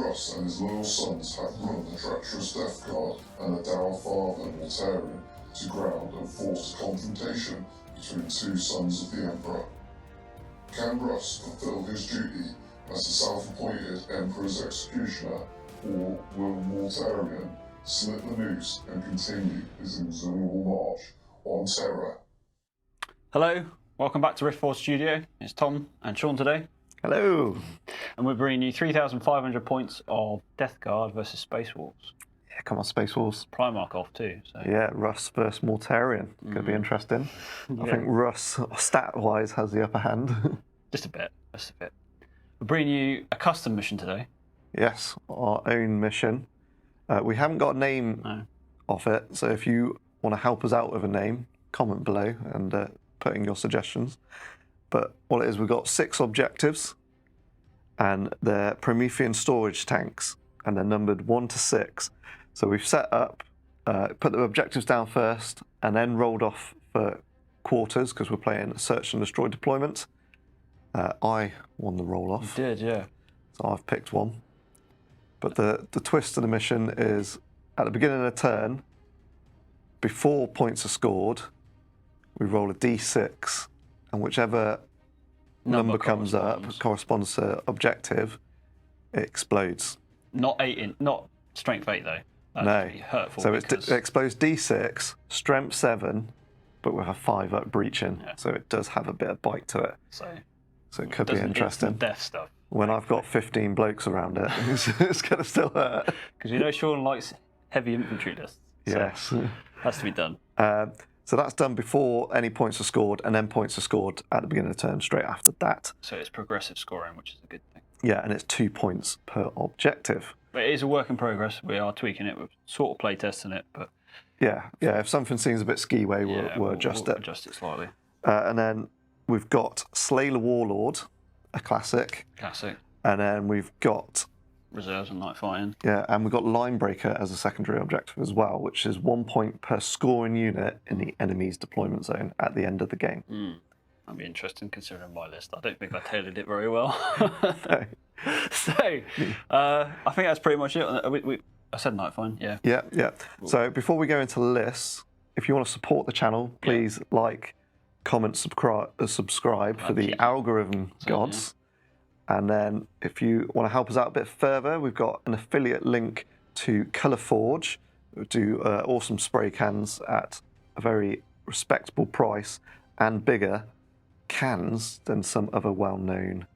Russ and his loyal sons have run the treacherous Death Guard and the Dour Father Mortarion to ground and force a confrontation between two sons of the Emperor. Can Russ fulfill his duty as the self-appointed Emperor's executioner, or will Mortarion slit the noose and continue his inexorable march on Terra? Hello, welcome back to Rift Force Studio. It's Tom and Sean today. Hello. And we're bringing you 3,500 points of Death Guard versus Space Wolves. Yeah, come on, Space Wolves. Primarch off too. So. Yeah, Russ versus Mortarion. Could be interesting. I think Russ, stat-wise, has the upper hand. Just a bit. We're bringing you a custom mission today. Yes, our own mission. We haven't got a name of it, so if you want to help us out with a name, comment below and put in your suggestions. But what it is, we've got 6 objectives, and they're Promethean storage tanks, and they're numbered 1 to 6. So we've set up, put the objectives down first, and then rolled off for quarters, because we're playing search and destroy deployment. I won the roll off. You did, yeah. So I've picked one. But the twist of the mission is, at the beginning of the turn, before points are scored, we roll a d6, and whichever number comes up corresponds to objective, it explodes. Not strength 8 though. That'd No. be hurtful. So it explodes d6, strength 7, but with a 5 up breaching. Yeah. So it does have a bit of bite to it. So it could be interesting. Death stuff. When I've got 15 blokes around it, it's going to still hurt. Because you know Sean likes heavy infantry lists. So Yes. Has to be done. So that's done before any points are scored, and then points are scored at the beginning of the turn straight after that. So it's progressive scoring, which is a good thing. Yeah, and it's 2 points per objective. But it is a work in progress. We are tweaking it. We're sort of play testing it, but Yeah. If something seems a bit ski-way, we'll adjust it. Adjust it slightly. And then we've got Slay the Warlord, a classic. Classic. And then we've got Reserves and night fighting. Yeah, and we've got Line Breaker as a secondary objective as well, which is 1 point per scoring unit in the enemy's deployment zone at the end of the game. That'd be interesting considering my list. I don't think I tailored it very well. So, I think that's pretty much it. I said night fighting, yeah. Yeah. So before we go into lists, if you want to support the channel, please like, comment, subscribe for the algorithm gods. And then if you want to help us out a bit further, we've got an affiliate link to Colourforge, who do awesome spray cans at a very respectable price and bigger cans than some other well-known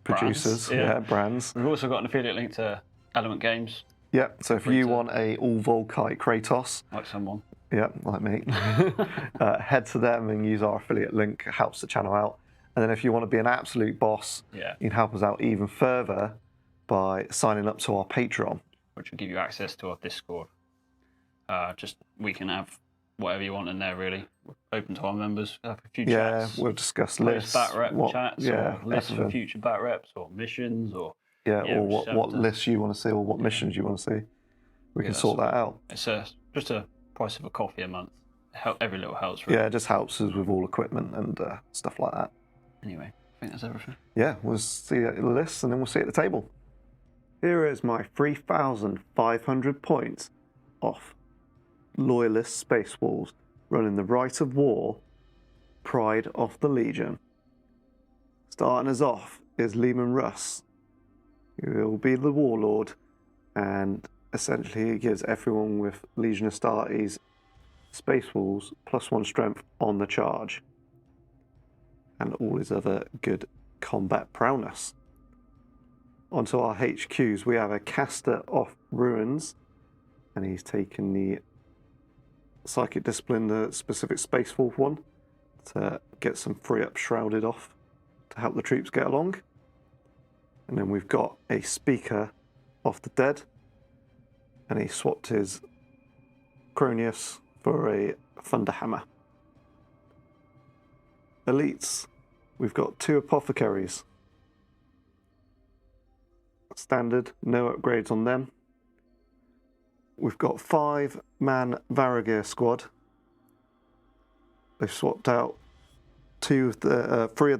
producers, brands. We've also got an affiliate link to Element Games. Yeah, so if you want a all-Volkite Kratos, like someone. Yeah, like me, head to them and use our affiliate link. It helps the channel out. And then if you want to be an absolute boss, you can help us out even further by signing up to our Patreon. Which will give you access to our Discord. We can have whatever you want in there, really. We're open to our members. Have a few chats. Yeah, we'll discuss lists. Bat rep chats, or lists for future bat reps, or missions, or... or what lists you want to see, or what missions you want to see. We can sort that out. It's just a price of a coffee a month. Every little helps, really. Yeah, it just helps us with all equipment and stuff like that. Anyway, I think that's everything. Yeah, we'll see at the list and then we'll see at the table. Here is my 3,500 points off Loyalist Space Wolves, running the Rite of War, Pride of the Legion. Starting us off is Lehman Russ, who will be the Warlord, and essentially he gives everyone with Legion Astartes Space Wolves +1 strength on the charge, and all his other good combat prowess. Onto our HQs, we have a caster of Ruins, and he's taken the Psychic Discipline, the specific Space Wolf one, to get some free up Shrouded off to help the troops get along. And then we've got a Speaker of the Dead, and he swapped his Cronius for a Thunderhammer. Elites, we've got 2 Apothecaries. Standard, no upgrades on them. We've got 5-man Varagir squad. They've swapped out 3 of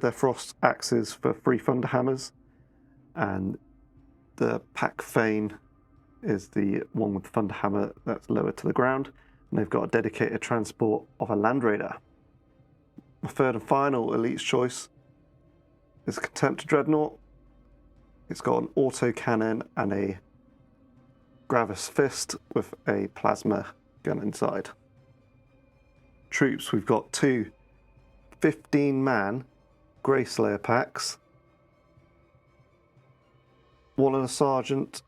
their Frost Axes for 3 Thunderhammers, and The Pack Fane is the one with the Thunder Hammer that's lower to the ground, and they've got a dedicated transport of a Land Raider. The third and final Elite's choice is Contemptor Dreadnought. It's got an auto cannon and a Gravis Fist with a plasma gun inside. Troops, we've got 2 15-man Grey Slayer packs. One and a sergeant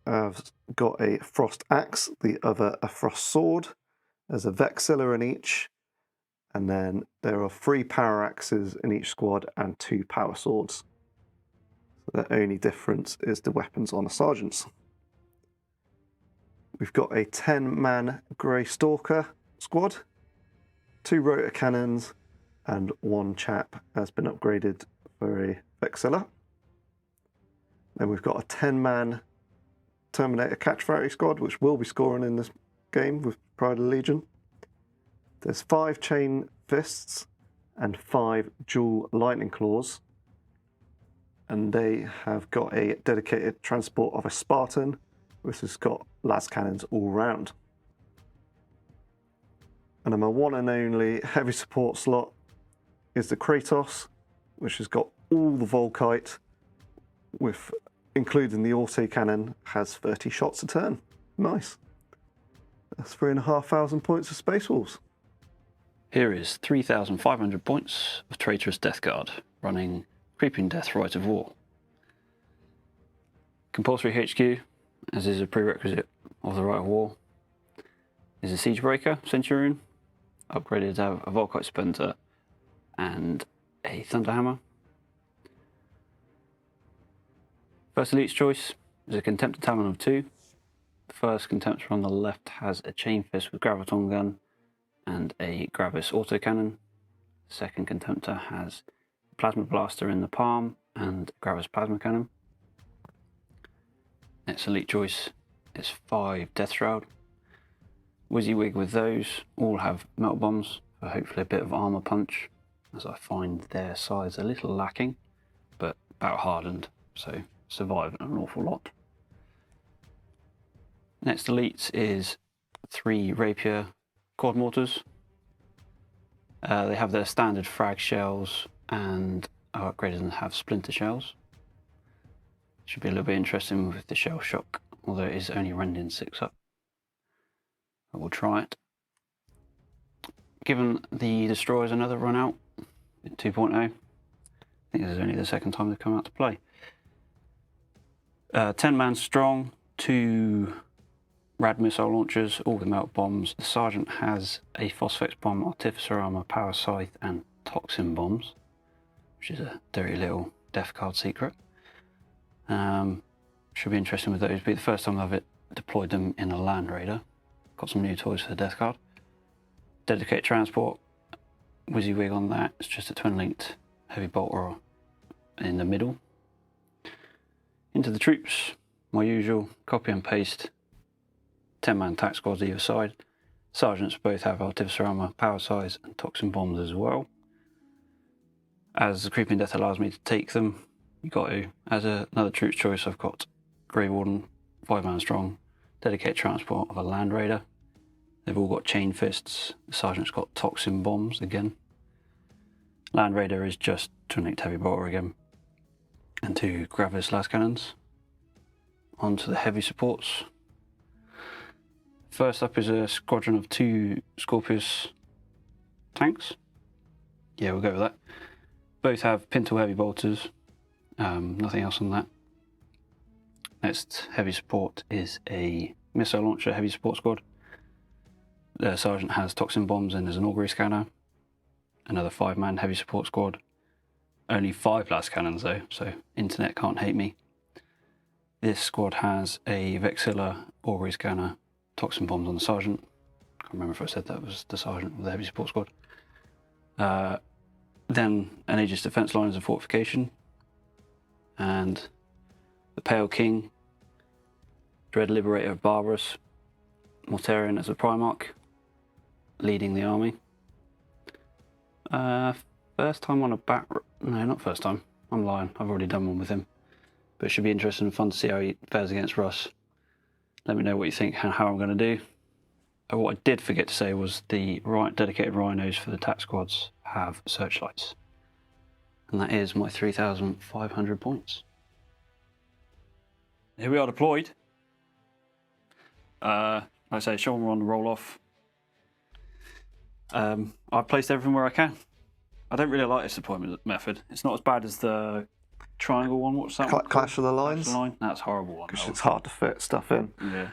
have got a Frost Axe, the other a Frost Sword. There's a Vexilla in each, and then there are 3 Power Axes in each squad and 2 Power Swords. So the only difference is the weapons on the sergeants. We've got a 10-man Grey Stalker squad, 2 rotor cannons, and 1 chap has been upgraded for a Vexilla. Then we've got a 10-man Terminator Catch Variety squad, which will be scoring in this game with Pride of the Legion. There's 5 Chain Fists and 5 Dual Lightning Claws. And they have got a dedicated transport of a Spartan, which has got las cannons all round. And then my one and only heavy support slot is the Kratos, which has got all the Volkite, with including the auto cannon, has 30 shots a turn. Nice. That's 3,500 points of Space Wolves. Here is 3,500 points of Traitorous Death Guard, running Creeping Death Rite of War. Compulsory HQ, as is a prerequisite of the Rite of War, is a Siegebreaker Centurion, upgraded to have a Volkite Splinter and a Thunderhammer. First Elite's choice is a Contemptor Talon of 2. The first Contemptor on the left has a Chain Fist with Graviton Gun and a Gravis Autocannon. The second Contemptor has a Plasma Blaster in the palm and a Gravis Plasma Cannon. Next Elite choice is 5 Death Shroud. WYSIWYG with those all have Melt Bombs for hopefully a bit of armor punch, as I find their size a little lacking, but battle hardened, so survive an awful lot. Next Elite is 3 Rapier Quad Mortars. They have their standard frag shells and are upgraded and have splinter shells. Should be a little bit interesting with the shell shock, although it is only rending 6 up. I will try it. Given the destroyers another run out in 2.0, I think this is only the second time they've come out to play. 10-man strong, 2 rad missile launchers, all with melt bombs. The sergeant has a Phosphex bomb, Artificer armor, power scythe, and toxin bombs, which is a dirty little death card secret. Should be interesting with those. It'll be the first time I've deployed them in a Land Raider. Got some new toys for the death card. Dedicated transport, WYSIWYG on that. It's just a twin-linked heavy bolter in the middle. Into the troops, my usual copy and paste 10-man tac squads either side. Sergeants both have Artificer armor, power size, and toxin bombs as well. As the Creeping Death allows me to take them, you got to. As another troops choice, I've got Grey Warden, 5-man strong, dedicated transport of a Land Raider. They've all got Chain Fists. The sergeant's got toxin bombs again. Land Raider is just twin-linked heavy bolter again, and 2 Gravis las cannons. On to the heavy supports. First up is a squadron of 2 Scorpius tanks. Yeah, we'll go with that. Both have Pintle heavy bolters. Nothing else on that. Next heavy support is a missile launcher heavy support squad. The sergeant has toxin bombs and there's an augury scanner. Another 5-man heavy support squad. Only 5 las cannons though, so internet can't hate me. This squad has a Vexilla, augury scanner, toxin bombs on the sergeant. I can't remember if I said that was the sergeant of the heavy support squad. Then an Aegis defense line as a fortification. And the Pale King, Dread Liberator of Barbarous, Mortarion as a Primarch, leading the army. First time on a no, not first time. I'm lying. I've already done one with him. But it should be interesting and fun to see how he fares against Russ. Let me know what you think, how I'm going to do. What I did forget to say was the dedicated rhinos for the attack squads have searchlights. And that is my 3,500 points. Here we are deployed. Like I say, Sean, we're on the roll-off. I've placed everything where I can. I don't really like this deployment method. It's not as bad as the triangle one. What's that one? Clash of the Lines? Clash of the Line? That's a horrible one. Because it's hard to fit stuff in. Yeah.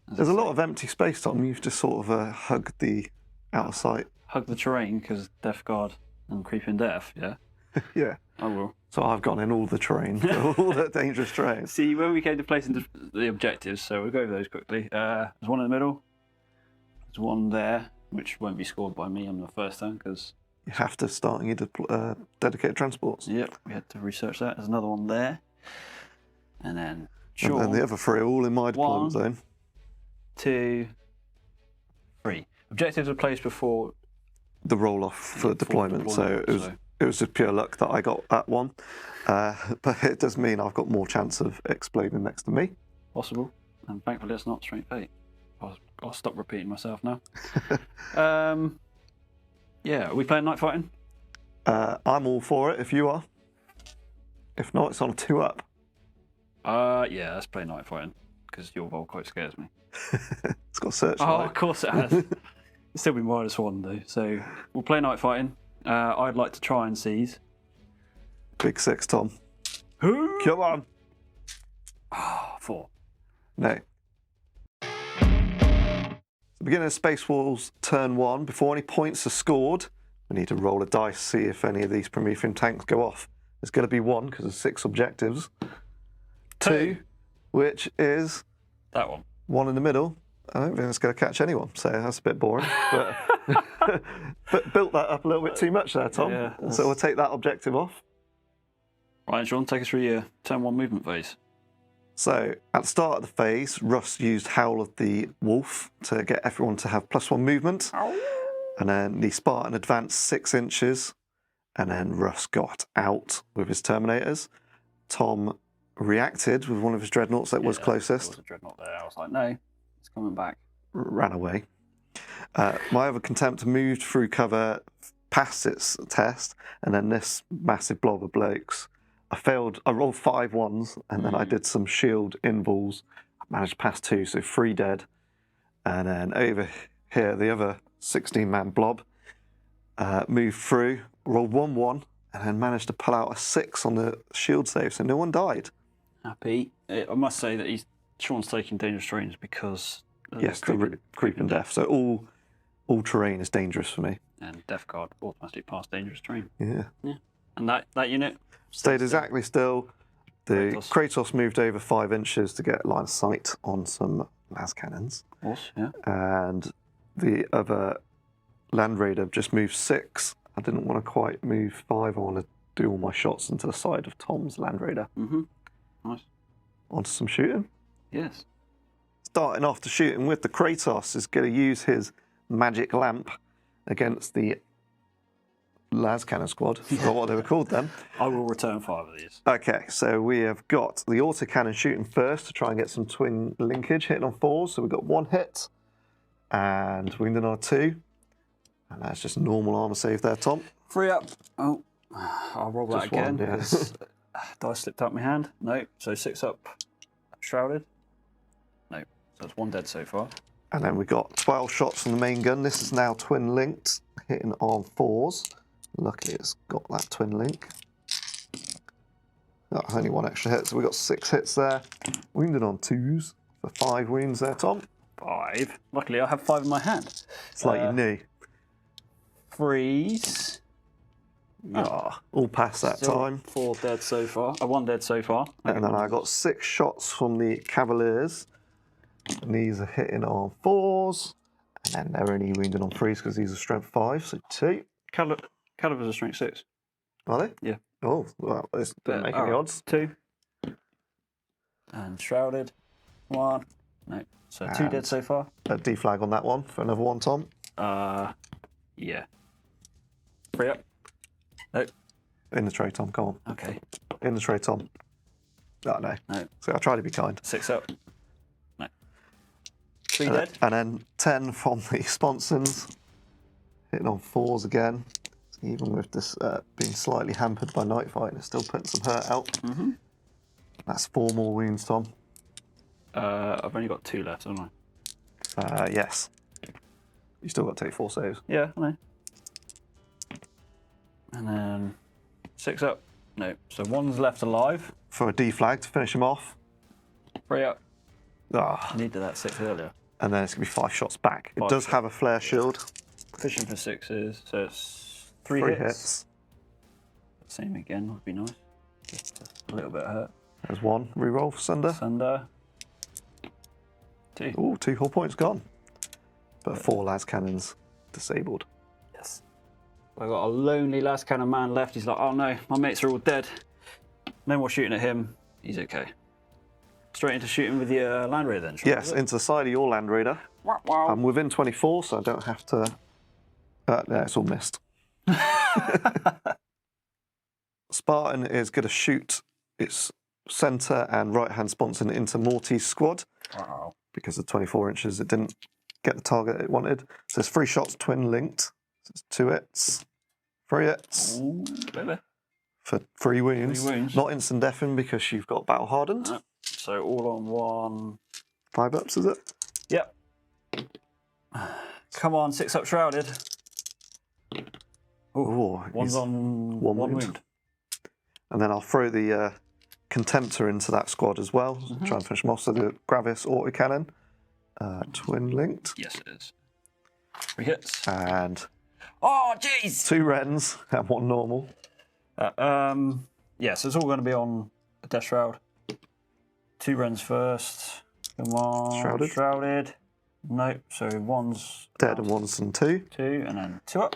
There's a lot of empty space, Tom. You've just sort of hugged the outer sight. Hug the terrain because Death Guard and Creeping Death, yeah? Yeah. I will. So I've gone in all the terrain, all the dangerous terrain. See, when we came to placing the objectives, so we'll go over those quickly. There's one in the middle. There's one there, which won't be scored by me on the first turn because... You have to start in your dedicated transports. Yep, we had to research that. There's another one there. And then... Sure. And the other three are all in my deployment zone. 2, 3. Objectives are placed before... The roll-off for deployment, so it was just pure luck that I got that one. But it does mean I've got more chance of exploding next to me. Possible. And thankfully it's not straight fate. I'll stop repeating myself now. Yeah, are we playing night fighting? I'm all for it if you are. If not, it's on a 2-up. Yeah, let's play night fighting because your Vol quite scares me. It's got searchlight. Oh, of course it has. It'll still be -1 though. So we'll play night fighting. I'd like to try and seize. Big 6, Tom. Who? Come on. 4. No. Beginning of Space Wars turn 1. Before any points are scored, we need to roll a dice, see if any of these Promethean tanks go off. There's going to be 1 because there's 6 objectives. 2, which is... That one. 1 in the middle. I don't think it's going to catch anyone, so that's a bit boring. But, but built that up a little bit too much there, Tom. Yeah, so we'll take that objective off. Right, Sean, take us through your turn 1 movement phase. So at the start of the phase, Russ used Howl of the Wolf to get everyone to have +1 movement. And then the Spartan advanced 6 inches. And then Russ got out with his Terminators. Tom reacted with one of his dreadnoughts that was closest. There was a dreadnought there. I was like, no, it's coming back. Ran away. My other Contempt moved through cover, passed its test, and then this massive blob of blokes. I rolled 5 ones, and then I did some shield invuls. I managed to pass 2, so 3 dead. And then over here, the other 16-man blob moved through, rolled 1-1, and then managed to pull out a 6 on the shield save, so no one died. Happy. I must say that Sean's taking dangerous terrains because... Yes, the creeping death. So all terrain is dangerous for me. And Death Guard automatically passed dangerous terrain. Yeah. And that unit? Stayed exactly still. The Kratos moved over 5 inches to get line of sight on some las cannons. Of course, yeah. And the other Land Raider just moved 6. I didn't want to quite move 5. I want to do all my shots into the side of Tom's Land Raider. Mm-hmm. Nice. Onto some shooting. Yes. Starting off the shooting with the Kratos is going to use his magic lamp against the las cannon squad. Forgot what they were called then. I will return 5 of these. Okay, so we have got the autocannon shooting first to try and get some twin linkage, hitting on 4s. So we've got 1 hit and wounded on 2. And that's just normal armor save there, Tom. 3 up. Oh, I'll roll that Just again 1, yeah. because dice slipped out my hand. No, so 6 up. Shrouded. No, so that's 1 dead so far. And then we got 12 shots from the main gun. This is now twin linked, hitting on 4s. Luckily it's got that twin link. Oh, only 1 extra hit, so we got 6 hits there. Wounded on 2s for 5 wounds there, Tom. 5. Luckily I have 5 in my hand. It's like your knee. 3s. Yeah, all past that Still time. 4 dead so far. 1 dead so far. And then I got 6 shots from the Cavaliers. And these are hitting on 4s. And then they're only wounded on 3s because these are strength 5, so 2. Calibers are strength 6. Are they? Yeah. Oh, well, this doesn't make any odds. 2. And shrouded. 1. No. So 2 dead so far. A deflag on that one for another 1, Tom. Yeah. 3 up. Nope. In the tray, Tom, come on. Okay. In the tray, Tom. Oh, no. No. So I try to be kind. 6 up. No. 3 dead. And then 10 from the sponsons. Hitting on 4s again. Even with this being slightly hampered by night fight, it's still putting some hurt out. Mm-hmm. That's 4 more wounds, Tom. I've only got 2 left, haven't I? Yes. You still got to take 4 saves. Yeah, I know. And then 6 up. No. So 1's left alive. For a deflag to finish him off. 3 up. Ah. I needed that 6 earlier. And then it's going to be 5 shots back. It 5 does shots. have a flare shield. Fishing for 6s, so it's 3 3 hits. hits. Same again would be nice. Just a little bit hurt. There's 1 reroll for Sunder. Sunder. 2. Ooh, 2 whole points gone. But 4 las cannons disabled. Yes. I've got a lonely last cannon man left. He's like, oh no, my mates are all dead. No more shooting at him. He's okay. Straight into shooting with the Land Raider then, Yes, into the side of your Land Raider. Wow, wow. I'm within 24, so I don't have to... no, it's all missed. Spartan is going to shoot its centre and right-hand sponson into Morty's squad. Wow. Because of 24 inches, it didn't get the target it wanted. So there's 3 shots, twin linked. So it's 2 hits, 3 hits. Ooh, baby. For 3 wounds. 3 wounds. Not instant deafen because you've got battle hardened. No. So all on 1. 5 ups, is it? Yep. Come on, 6 up shrouded. Ooh, 1's he's on 1 1 wound. wound. And then I'll throw the Contemptor into that squad as well. Try and finish him off. So the Gravis autocannon. Twin linked. Yes, it is. 3 hits. And Oh, jeez! 2 Rens and 1 normal. Yeah, so it's all going to be on a Death Shroud. 2 Rens first. Come on. Shrouded. Shrouded. Nope. So 1's Dead and 1's and 2. 2, and then 2 up.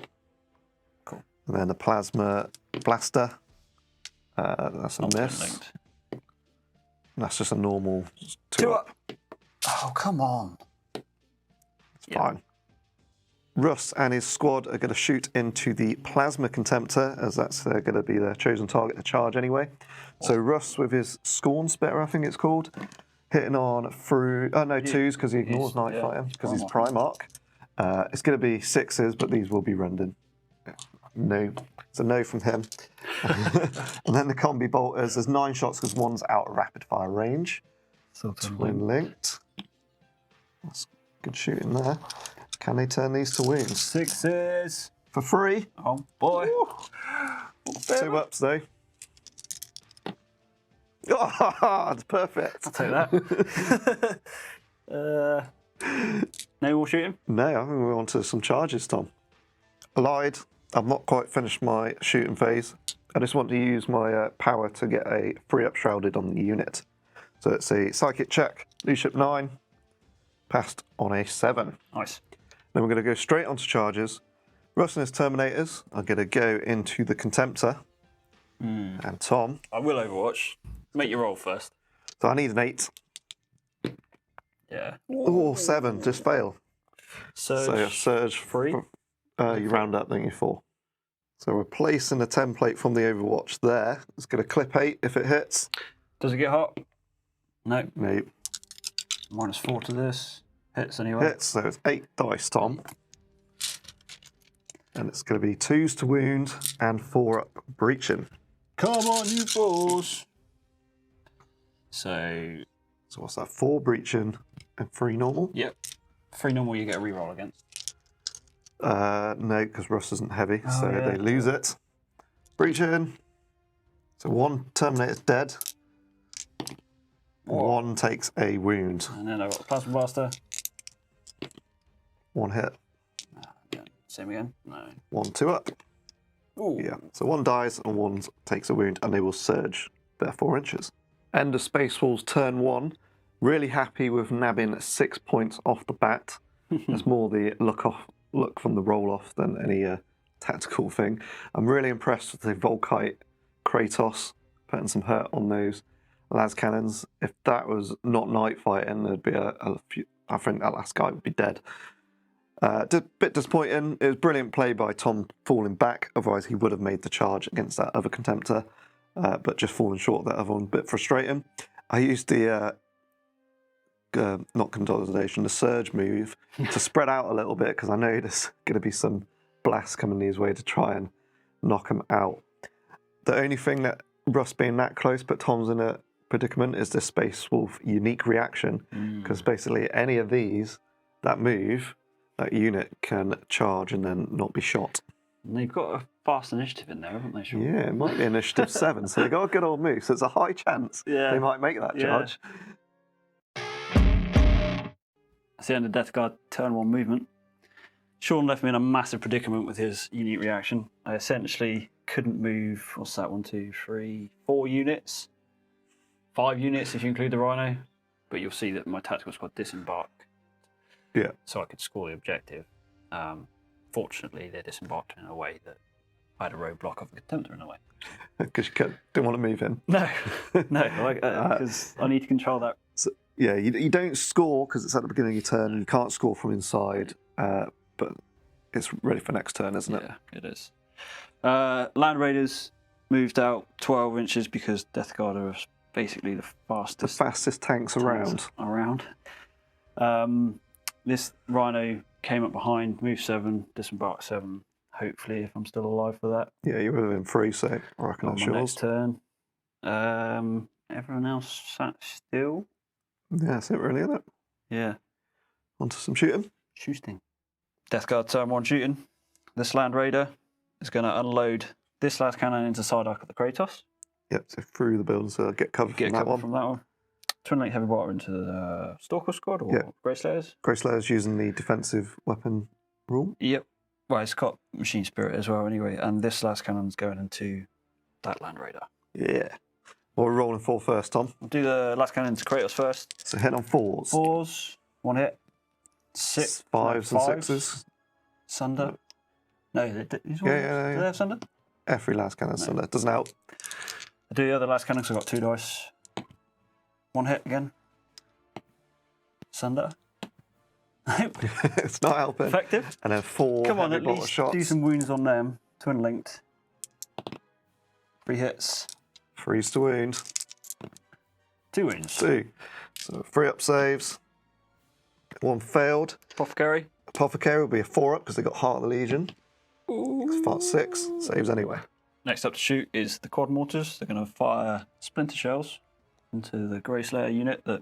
Cool. And then the Plasma Blaster. That's a Not twin miss. linked. That's just a normal 2 2 up. up. Oh, come on. It's fine. Russ and his squad are going to shoot into the Plasma Contemptor, as that's going to be their chosen target to charge anyway. So Russ with his Scorn Spitter, I think it's called, hitting on through... Oh, no, 2s because he ignores Night Fighter, because he's Primarch. It's going to be 6s, but these will be rendered. No. It's a no from him. And then the Combi Bolters, there's 9 shots because 1's out of rapid fire range. Twin linked. That's good shooting there. Can they turn these to wounds? 6s. For free. Oh, boy. 2 ups though. Oh, that's perfect. I'll take that. No more shooting? No, I think we're on to some charges, Tom. I lied. I've not quite finished my shooting phase. I just want to use my power to get a 3 up shrouded on the unit. So it's a psychic check, leadership 9, passed on a 7. Nice. Then we're going to go straight onto charges. Russ and his Terminators are going to go into the Contemptor. And Tom. I will Overwatch. Make your roll first. So I need an 8. Yeah. Oh, 7, just fail. Surge. So a surge 3. You round up, don't you, 4. So we're placing a template from the Overwatch there. It's going to clip 8 if it hits. Does it get hot? No. Nope. -4 to this. Hits anyway. Hits, so it's 8 dice, Tom. And it's going to be 2s to wound and 4 up breaching. Come on, you fools. So what's that? 4 breaching and 3 normal? yep. 3 normal you get a reroll against. No, because Russ isn't heavy, Oh, so yeah. they lose it. Breaching. So 1 Terminator's dead. 1 takes a wound. And then I've got Plasma Blaster. 1 hit. Yeah. Same again. No. 1 2 up. Ooh. Yeah. So 1 dies and 1 takes a wound, and they will surge their 4 inches. End of Space Wolves turn 1. Really happy with nabbing 6 points off the bat. It's more the look from the roll off than any tactical thing. I'm really impressed with the Volkite Kratos putting some hurt on those las cannons. If that was not night fighting, there'd be I think that last guy would be dead. Bit disappointing. It was brilliant play by Tom falling back, otherwise he would have made the charge against that other Contemptor. but just falling short of that other one. A bit frustrating. I used the not consolidation, the surge move to spread out a little bit because I know there's going to be some blasts coming his way to try and knock him out. The only thing that Russ being that close but Tom's in a predicament is the Space Wolf unique reaction, because basically any of these that move, that unit can charge and then not be shot. And they've got a fast initiative in there, haven't they, Sean? Yeah, it might be initiative 7, so they got a good old move, so it's a high chance they might make that charge. That's the end of Death Guard turn 1 movement. Sean left me in a massive predicament with his unique reaction. I essentially couldn't move, what's that, 1, 2, 3, 4 units? 5 units if you include the Rhino. But you'll see that my tactical squad disembarked. Yeah. So I could score the objective. Fortunately, they disembarked in a way that I had a roadblock of a Contemptor in a way. Because you didn't want to move in. No, because I need to control that. So, yeah, you don't score because it's at the beginning of your turn, and you can't score from inside, but it's ready for next turn, isn't it? Yeah, it is. Land Raiders moved out 12 inches because Death Guard are basically the fastest tanks around. This Rhino came up behind, moved 7, disembarked 7. Hopefully, if I'm still alive for that. Yeah, you were within 3, so I reckon that's yours. Next turn. Everyone else sat still. Yeah, that's it really, isn't it? Yeah. On to some shooting. Shooting. Death Guard turn 1 shooting. This Land Raider is going to unload this last cannon into side arc of the Kratos. Yep, so through the building, so get cover from that one. Twin Link Heavy Bolter into the Stalker Squad or Grey Slayers? Grey Slayers using the defensive weapon rule. Yep. Well, it's got Machine Spirit as well anyway, and this last cannon's going into that Land Raider. Yeah. Well, we're rolling 4 first, Tom. We'll do the last cannon into Kratos first. So hit on 4s. 4s, 1 hit. 6, 5s and 6s. Sunder. No, these ones, do they have Sunder? Every last cannon's Sunder. Doesn't help. I do the other last cannon because I've got 2 dice. 1 hit again. Sunder. It's not helping. Effective. And then 4 Come on, heavy at bolter least shots. do some wounds on them. Twin linked. 3 hits. 3s to wound. 2 wounds. 2. So 3 up saves. 1 failed. Apothecary. Apothecary will be a 4 up because they got Heart of the Legion. 6 saves anyway. Next up to shoot is the quad mortars. They're going to fire splinter shells into the Grey Slayer unit that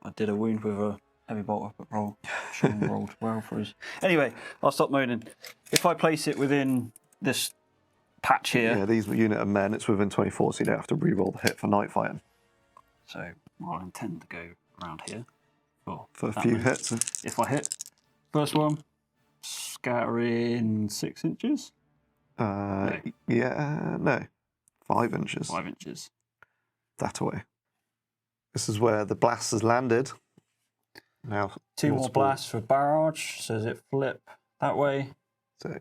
I did a wound with a heavy bolter, but Sean rolled well for his. Anyway, I'll stop moaning. If I place it within this patch here. Yeah, these unit of men, it's within 24, so you don't have to re-roll the hit for night fighting. So I'll intend to go around here. For a few hits. If I hit. First one, scattering 6 inches. Yeah, no. 5 inches. 5 inches. That away. This is where the blast has landed. Now 2 more blasts for barrage. So does it flip that way? So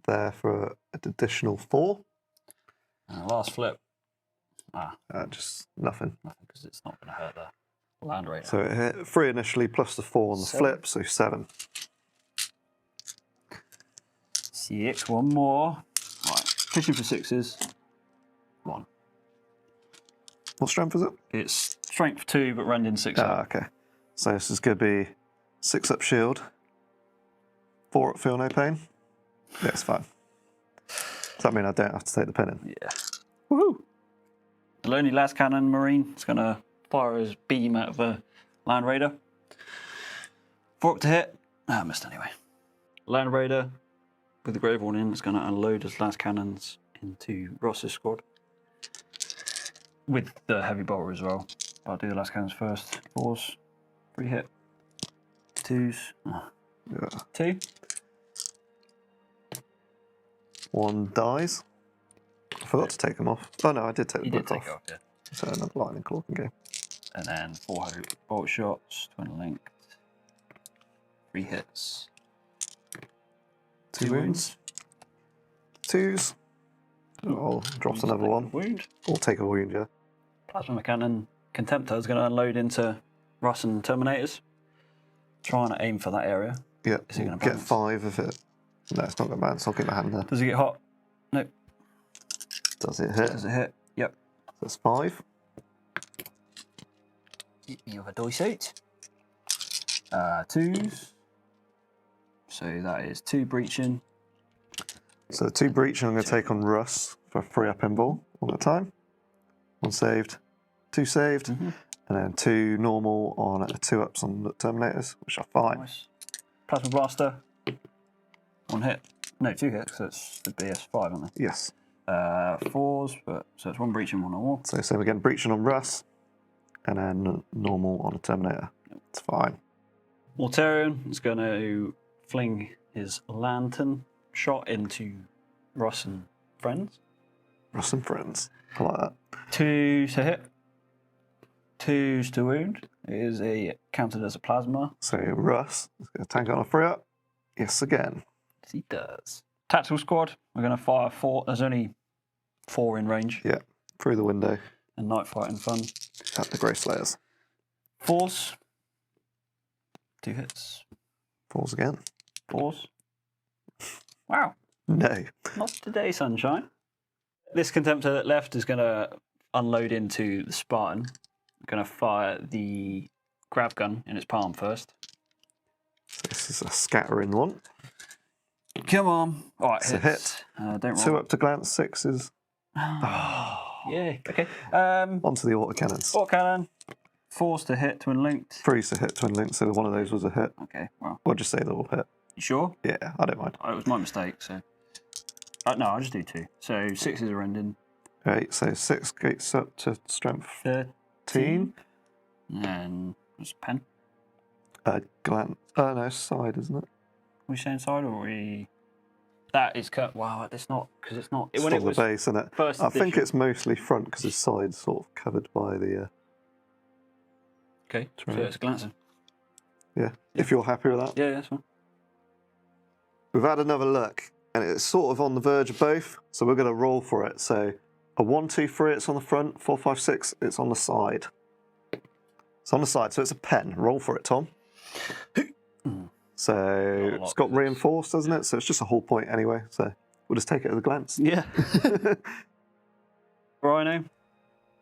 there for an additional 4. And the last flip. Just nothing. Nothing because it's not going to hurt the Land Raider. So it hit 3 initially plus the 4 on the 7. flip, so 7. 6, 1 more. Right, fishing for 6s. 1. What strength is it? It's strength 2, but rend 6 up. Okay. So this is going to be 6 up shield, 4 up feel no pain. Yeah, it's fine. Does that mean I don't have to take the pin in? Yeah. Woohoo! The Lonely Last Cannon Marine is going to fire his beam out of the Land Raider. 4 up to hit. I missed anyway. Land Raider with the Grave Warning is going to unload his last cannons into Ross's squad. With the heavy bolter as well. But I'll do the last cannons first. 4s. 3 hit. 2s. Yeah. 2. 1 dies. I forgot to take them off. Oh no, I did take the book take off. it off, yeah. So another lightning claw can go. And then 400 bolt shots, twin linked. 3 hits. 2 wounds. 2s. Oh, drops another 1. Wound. Or take a wound, yeah. Plasma cannon Contemptor is going to unload into Russ and Terminators. Trying to aim for that area. Yeah. Is he going to get 5 of it? No, it's not going to bounce. I'll get my hand there. Does he get hot? Nope. Does it hit? Does it hit? Yep. That's 5. You have a dice out. 2s. So that is 2 breaching. So 2 breaching I'm going to take on Russ for 3 up invul all the time. 1 saved, 2 saved, and then 2 normal on 2 ups on the Terminators, which are fine. Nice. Plasma Blaster. 1 hit. No, 2 hits, so it's the BS5, aren't they? Yes. 4s, so it's 1 breaching, 1 normal. So same again, breaching on Russ, and then normal on a Terminator. It's fine. Mortarion is going to fling his lantern shot into Russ and friends. Russ and friends. I like that. 2 to hit. 2s to wound. It is counted as a plasma. So Russ is going to tank on a 3 up. Yes, again. Yes, he does. Tactical squad. We're going to fire 4. There's only 4 in range. Yeah, through the window. And night fighting fun. At the Grey Slayers. 4s. 2 hits. 4s again. 4s. Wow. No. Not today, sunshine. This Contemptor left is going to unload into the Spartan. I'm going to fire the grab gun in its palm first. So this is a scattering one. Come on. All right, It's a hits. Don't roll. 2 up to glance, 6s. Yeah, okay. Onto the autocannons. Autocannon. 4s to hit, twin linked. 3s to hit, twin link, so one of those was a hit. Okay, well. We'll just say they're all hit. You sure? Yeah, I don't mind. Oh, it was my mistake, so. No, I'll just do 2. So 6s are ending. Right, so 6 gates up to strength 13. And what's pen? Glance. Oh no, side, isn't it? Are we saying side or are we. That is cut. Wow, it's not. Because it's not. It's When on it the was base, isn't it? first I think edition- it's mostly front because his side's sort of covered by the. Okay, so Right. it's glancing. Yeah, if you're happy with that. Yeah, that's fine. We've had another look, and it's sort of on the verge of both, so we're going to roll for it. So a 1, 2, 3, it's on the front. 4, 5, 6, it's on the side. It's on the side, so it's a pen. Roll for it, Tom. So it's got reinforced, doesn't it? So it's just a whole point anyway. So we'll just take it at a glance. Yeah. Rhino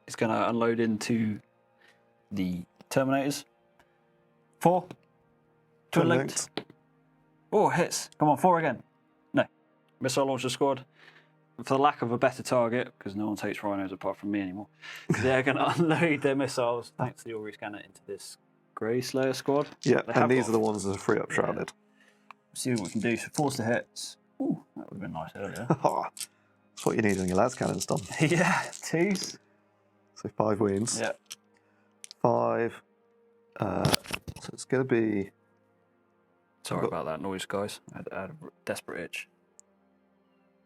is going to unload into the Terminators. 4. Twin linked. Oh, hits. Come on, 4 again. No. Missile launcher squad. For the lack of a better target, because no one takes rhinos apart from me anymore, they're going to unload their missiles, thanks to the Ori scanner, into this Grey Slayer squad. Yeah, They and have these got- are the ones that are 3 up shrouded. See what we can do. So 4s to hits. Ooh, that would have been nice earlier. That's what you need on your lads cannons, Tom. Yeah, 2s. So 5 wounds. Yeah. 5. So it's going to be. Sorry about that noise, guys. I had a desperate itch.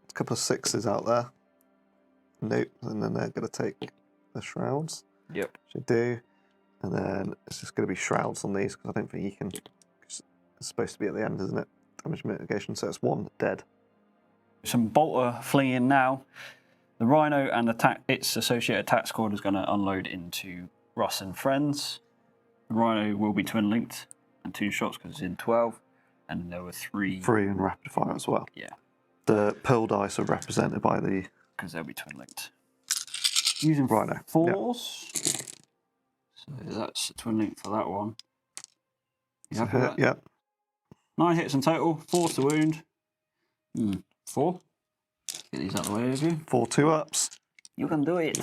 A couple of 6s out there. Nope. And then they're going to take the shrouds. Yep. Should do. And then it's just going to be shrouds on these because I don't think you can. It's supposed to be at the end, isn't it? Damage mitigation. So it's 1 dead. Some bolter fleeing in now. The Rhino and its associated attack squad is going to unload into Russ and friends. The Rhino will be twin linked and 2 shots because it's in 12. And there were 3. 3 and rapid fire as well. Yeah. The pill dice are represented by the. Because they'll be twin linked. Using Rhino. 4s. So that's a twin link for that one. You happy with that? Yeah. 9 hits in total, 4 to wound. 4. Get these out of the way of you. 4 2-ups. You can do it.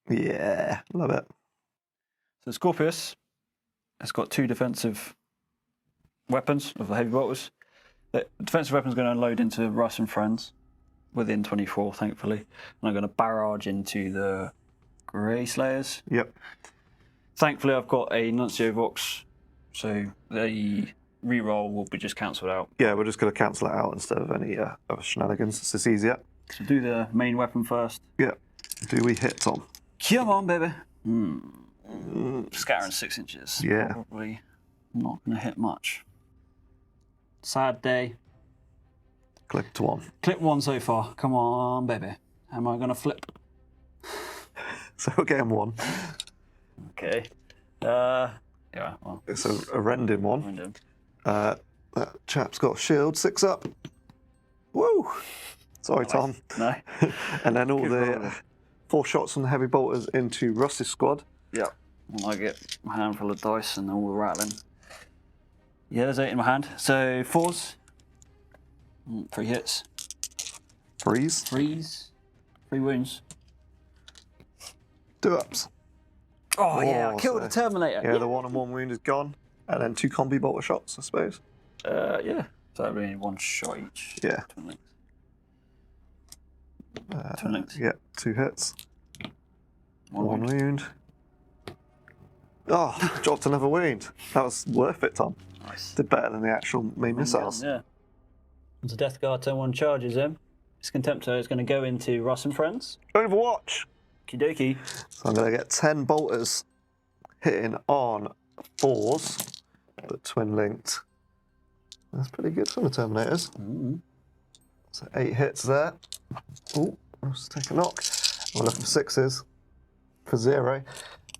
Yeah, love it. So Scorpius has got 2 defensive weapons of the heavy bolters. The defensive weapon is going to unload into Russ and friends within 24, thankfully. And I'm going to barrage into the Grey Slayers. Yep. Thankfully, I've got a Nuncio Vox, so the reroll will be just cancelled out. Yeah, we're just going to cancel it out instead of any other shenanigans. It's just easier. So do the main weapon first. Yeah. Do we hit, Tom? Come on, baby. Scattering 6 inches. Yeah. Probably not going to hit much. Sad day. Clip to 1. Clip 1 so far. Come on, baby. Am I going to flip? So we're getting 1. Okay. Yeah, well. It's a rending one. Random. That chap's got a shield, 6 up. Woo! Sorry, Tom. No. And then all Good the roll. 4 shots from the heavy bolters into Russ's squad. Yep. And I get my handful of dice and all the rattling. Yeah, there's 8 in my hand. So 4s. 3 hits. 3s. 3s. 3 wounds. 2 ups. Oh, yeah, I Oh, killed so- the Terminator. Yeah, the 1-on-1 wound is gone. And then 2 combi bolter shots, I suppose. Yeah. So that'd be 1 shot each. Yeah. Twin links. Twin links. Yeah, 2 hits. 1 1 wound. wound. Oh, dropped another wound. That was worth it, Tom. Nice. Did better than the actual main missiles. Yeah. Once the Death Guard turn 1 charges him, his Contemptor is going to go into Russ and Friends. Overwatch! Okie dokie. So I'm going to get 10 bolters hitting on 4s, but twin linked. That's pretty good from the Terminators. So 8 hits there. Ooh, let's take a knock. We're looking for 6s for 0.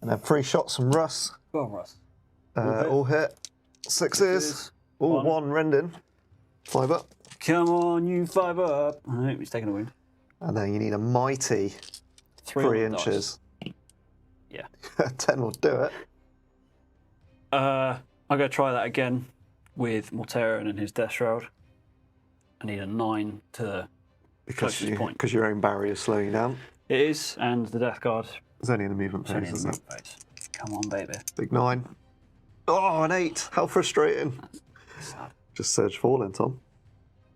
And then 3 shots from Russ. Go on, Russ. All hit. 6s. Ooh, 1 rending. 5 up. Come on, you 5 up. I hope he's taking a wound. And then you need a mighty 3 inches. Yeah. 10 will do it. I'm going to try that again with Mortarion and his Death Shroud. I need a 9 to the closest point. Because your own barrier is slowing you down. It is, and the Death Guard It's only in the movement is only phase, in isn't the it? move phase. Come on, baby. Big 9. Oh, an 8. How frustrating. Sad. Just Surge Falling, Tom.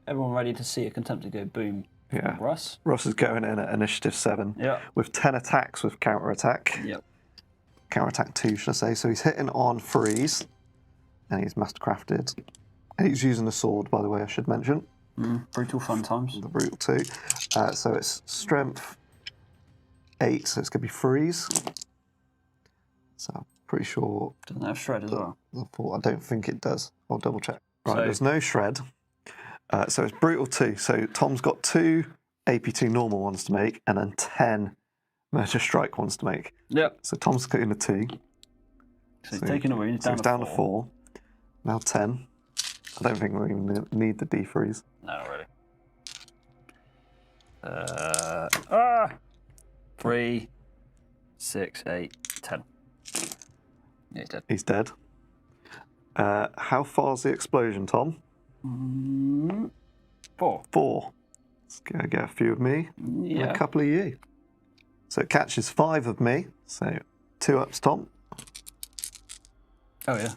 Everyone ready to see a Contemptor go boom? Yeah. Russ? Russ is going in at initiative 7 Yeah. with 10 attacks with counter attack. Yep. Counter attack 2, should I say. So he's hitting on 3s and he's mastercrafted. And he's using a sword, by the way, I should mention. Brutal fun times. The brutal 2. So it's strength 8, so it's going to be 3s. So I'm pretty sure. Doesn't have shred as well. I don't think it does. I'll double check. Right, So- there's no shred. So it's brutal 2. So Tom's got 2 AP2 normal ones to make and then 10 Murder Strike ones to make. Yep. So Tom's getting a 2. So he's taking a wound. He's So down, he's down to 4. Now 10. I don't think we even need the D3s. No, not really. 3, 6, 8, 10. Yeah, he's dead. He's dead. How far's the explosion, Tom? 4. 4. Let's go get a few of me and Yeah. a couple of you. So it catches 5 of me. So 2 ups, Tom, Oh, yeah.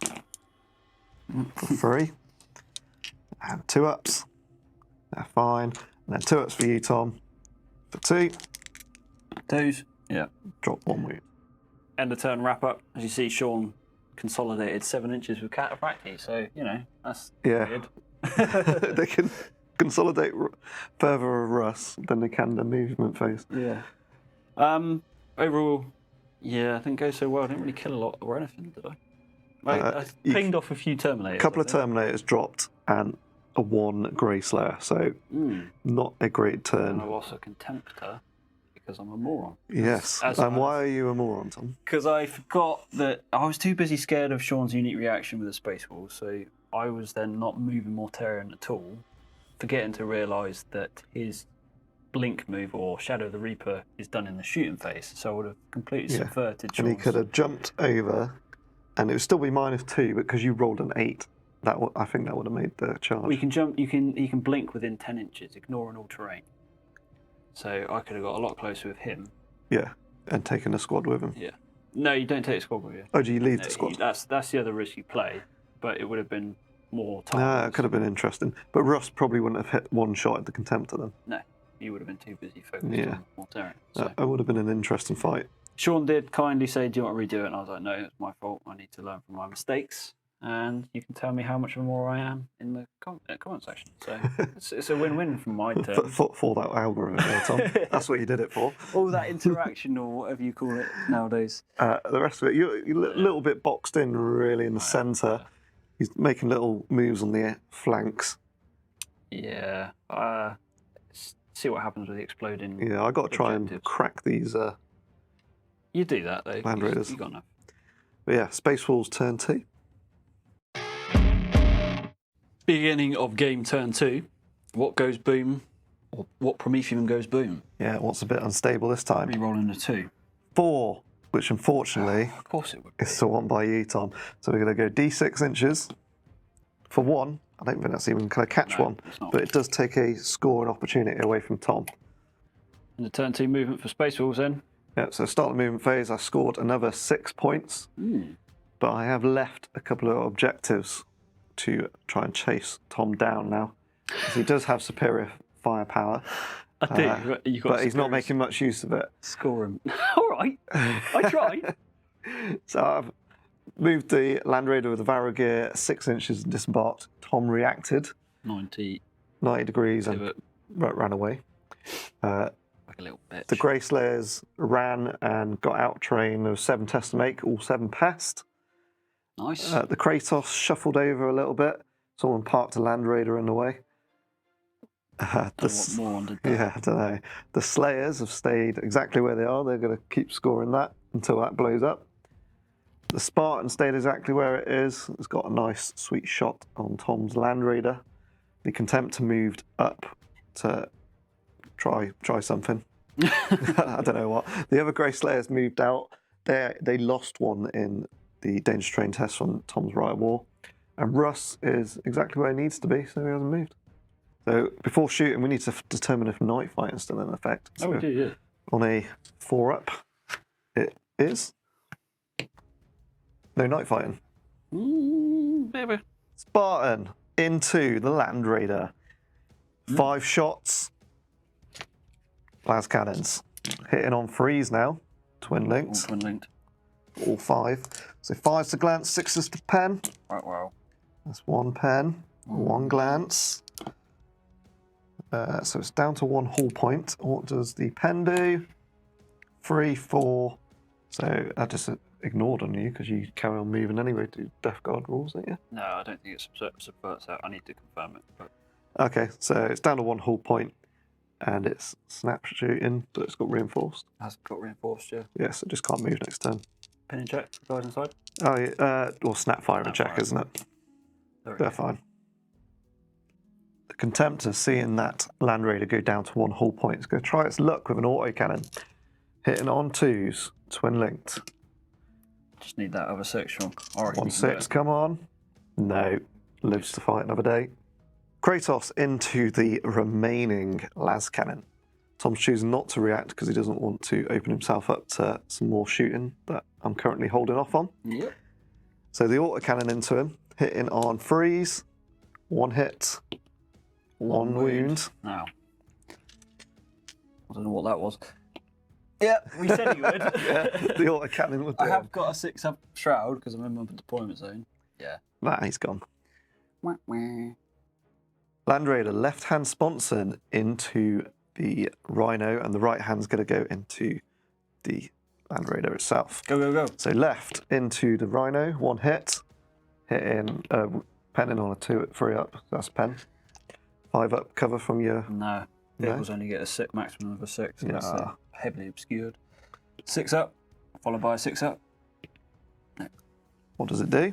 for 3. And 2 ups. They're fine. And then 2 ups for you, Tom, for 2. 2s. Yeah. Drop 1 wound. End of turn wrap up. As you see, Sean consolidated 7 inches with Cataphracti. So, you know, that's Yeah. weird. They can consolidate further of Russ than they can the movement phase. Yeah. Overall, yeah, I think it goes so well. I didn't really kill a lot or anything, did I? I you- pinged off a few Terminators. A couple of I think. Terminators dropped and a 1 Grey Slayer. So not a great And turn. I was a Contemptor because I'm a moron. Yes. As And I- why are you a moron, Tom? Because I forgot that I was too busy scared of Sean's unique reaction with the Space Wall, so I was then not moving Mortarion at all, forgetting to realise that his Blink move or Shadow of the Reaper is done in the shooting phase, so I would have completely Yeah. subverted And he Sean's. could have jumped over, and it would still be -2, but because you rolled an 8, I think that would have made the charge. Well, you can jump. You can blink within 10 inches, ignoring all terrain. So I could have got a lot closer with him. Yeah, and taken a squad with him. Yeah. No, you don't take a squad with you. Oh, do you leave No, the squad? that's the other risk you play, but it would have been more time. No, it could have been interesting. But Russ probably wouldn't have hit 1 shot at the Contemptor then. No, you would have been too busy focused Yeah. on Mortarion. So. That would have been an interesting fight. Sean did kindly say, "Do you want to redo it?" And I was like, "No, it's my fault. I need to learn from my mistakes." And you can tell me how much of a more I am in the comment section. So it's a win-win from my turn. For that algorithm there, Tom. That's what you did it for. All that interaction, or whatever you call it nowadays. The rest of it, you're a little bit boxed in really in the centre. He's making little moves on the flanks. Yeah. See what happens with the exploding. Yeah, I got to try and objectives. crack these. You do that though. Land Raiders. You got enough. But yeah, Space Wolves turn 2. Beginning of game turn 2. What goes boom What Prometheum goes boom? Yeah, what's a bit unstable this time? Re-rolling a 2. 4, which unfortunately Of course it would be. is the one by you, Tom. So we're going to go D6 inches for 1. I don't think that's even going to catch No, one, it's not. but it does take a scoring opportunity away from Tom. And the turn 2 movement for Space Wolves then. Yeah, so start the movement phase, I scored another 6 points, but I have left a couple of objectives to try and chase Tom down now, because he does have superior firepower. I do, but he's not making much use of it. Score him. All right, I tried. So I've moved the Land Raider with the Varro gear 6 inches and disembarked. Tom reacted 90 degrees and pivot, ran away. like a little bitch. The Grey Slayers ran and got out train. There were 7 tests to make, all 7 passed. Nice. The Kratos shuffled over a little bit. Someone parked a Land Raider in the way. What more did that? Yeah, I don't know. The Slayers have stayed exactly where they are. They're going to keep scoring that until that blows up. The Spartan stayed exactly where it is. It's got a nice, sweet shot on Tom's Land Raider. The Contemptor moved up to try something. I don't know what. The other Grey Slayers moved out. They lost one in the Danger Train test from Tom's Riot War. And Russ is exactly where he needs to be, so he hasn't moved. So before shooting, we need to determine if night fighting is still in effect. Oh, we do, yeah. On a 4-up, it is. No night fighting. Baby. Spartan into the Land Raider. 5 shots. Las cannons. Hitting on freeze now. Twin linked. Twin linked. All 5. So 5's to glance, 6's to pen. Right, wow. That's 1 pen, 1 glance. So it's down to 1 hull point. What does the pen do? 3, 4. So I just ignored on you because you carry on moving anyway. Do Death Guard rules, don't you? No, I don't think it subverts that. I need to confirm it. But... Okay, so it's down to 1 hull point, and it's snap shooting, but it's got reinforced. Has got reinforced, yeah. Yes, it just can't move next turn. Pin and check for guys inside. Oh, yeah, or snap fire and check, fire. isn't it? There we They're go. fine. The Contemptor, seeing that Land Raider go down to 1 hull point, is going to try its luck with an autocannon. Hitting on 2s, twin linked. Just need that other 6 from. All right. 1 6, come on. No, lives to fight another day. Kratos into the remaining las cannon. Tom's choosing not to react because he doesn't want to open himself up to some more shooting that I'm currently holding off on. Yep. So the autocannon into him, hitting on freeze, 1 hit, 1 wound. Now. I don't know what that was. Yeah, we said he would. Yeah, the autocannon would do I him. have got a 6-up shroud because I'm in my deployment zone. Yeah. Nah, he's gone. Wah, wah. Land Raider, left hand sponson into the Rhino, and the right hand's going to go into the Land Raider itself. Go, go, go. So left into the Rhino, 1 hit, hitting, penning on a 2 3 up, that's pen. 5 up cover from your. No. No? Vehicles only get a maximum of a 6. So that's Yeah. heavily obscured. 6 up, followed by a 6 up. No. What does it do?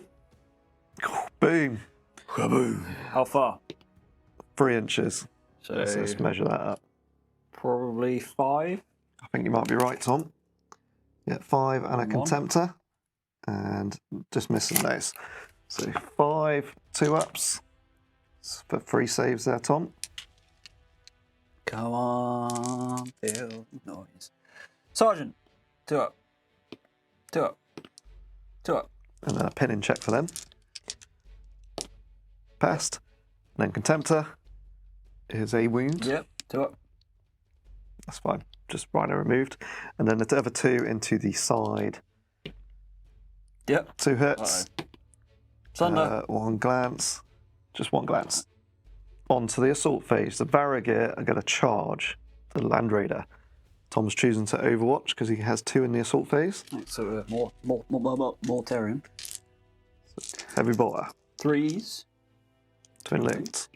Boom. Kaboom. How far? 3 inches. So Let's measure that up. probably 5. I think you might be right, Tom. Yeah, 5 and a 1. Contemptor. And just missing those. So 5 2-ups. For 3 saves there, Tom. Come on, feel the noise. Sergeant, 2 up. 2 up. 2 up. And then a pin in check for them. Passed. And then Contemptor is a wound. Yep, 2 up. That's fine. Just Rhino removed. And then the other 2 into the side. Yep. 2 hits. Uh-oh. Sunder. 1 glance. Just 1 glance. On to the assault phase. The Varrogir are going to charge the Land Raider. Tom's choosing to overwatch because he has 2 in the assault phase. So more Terran. Heavy bolter. 3s. Twin linked.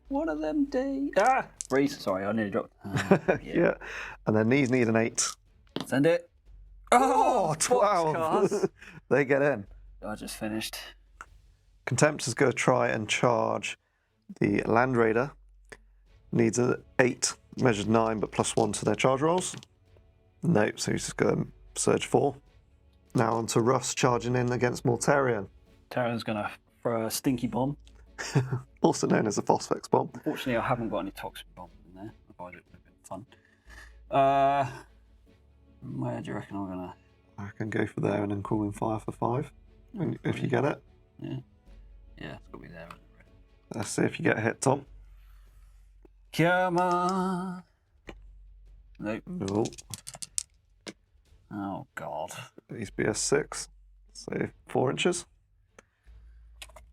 One of them days. Ah! 3s. Sorry, I nearly dropped. Yeah. And then these need an 8. Send it. Oh, 12. Boxcars. They get in. I just finished. Contemptor's going to try and charge The Land Raider needs an 8, measured 9, but +1 to their charge rolls. Nope, so he's just going to surge 4. Now on to Russ charging in against Mortarion. Terran's going to throw a stinky bomb. Also known as a Phosphex bomb. Unfortunately, I haven't got any toxic bombs in there. Otherwise, it would have been fun. Where do you reckon I'm going to... I can go for there and then Crawling Fire for 5, if you get it. Yeah. Yeah, it's got to be there. Let's see if you get hit, Tom. Come on. Nope. Oh, Oh, God. he's BS6, so 4 inches.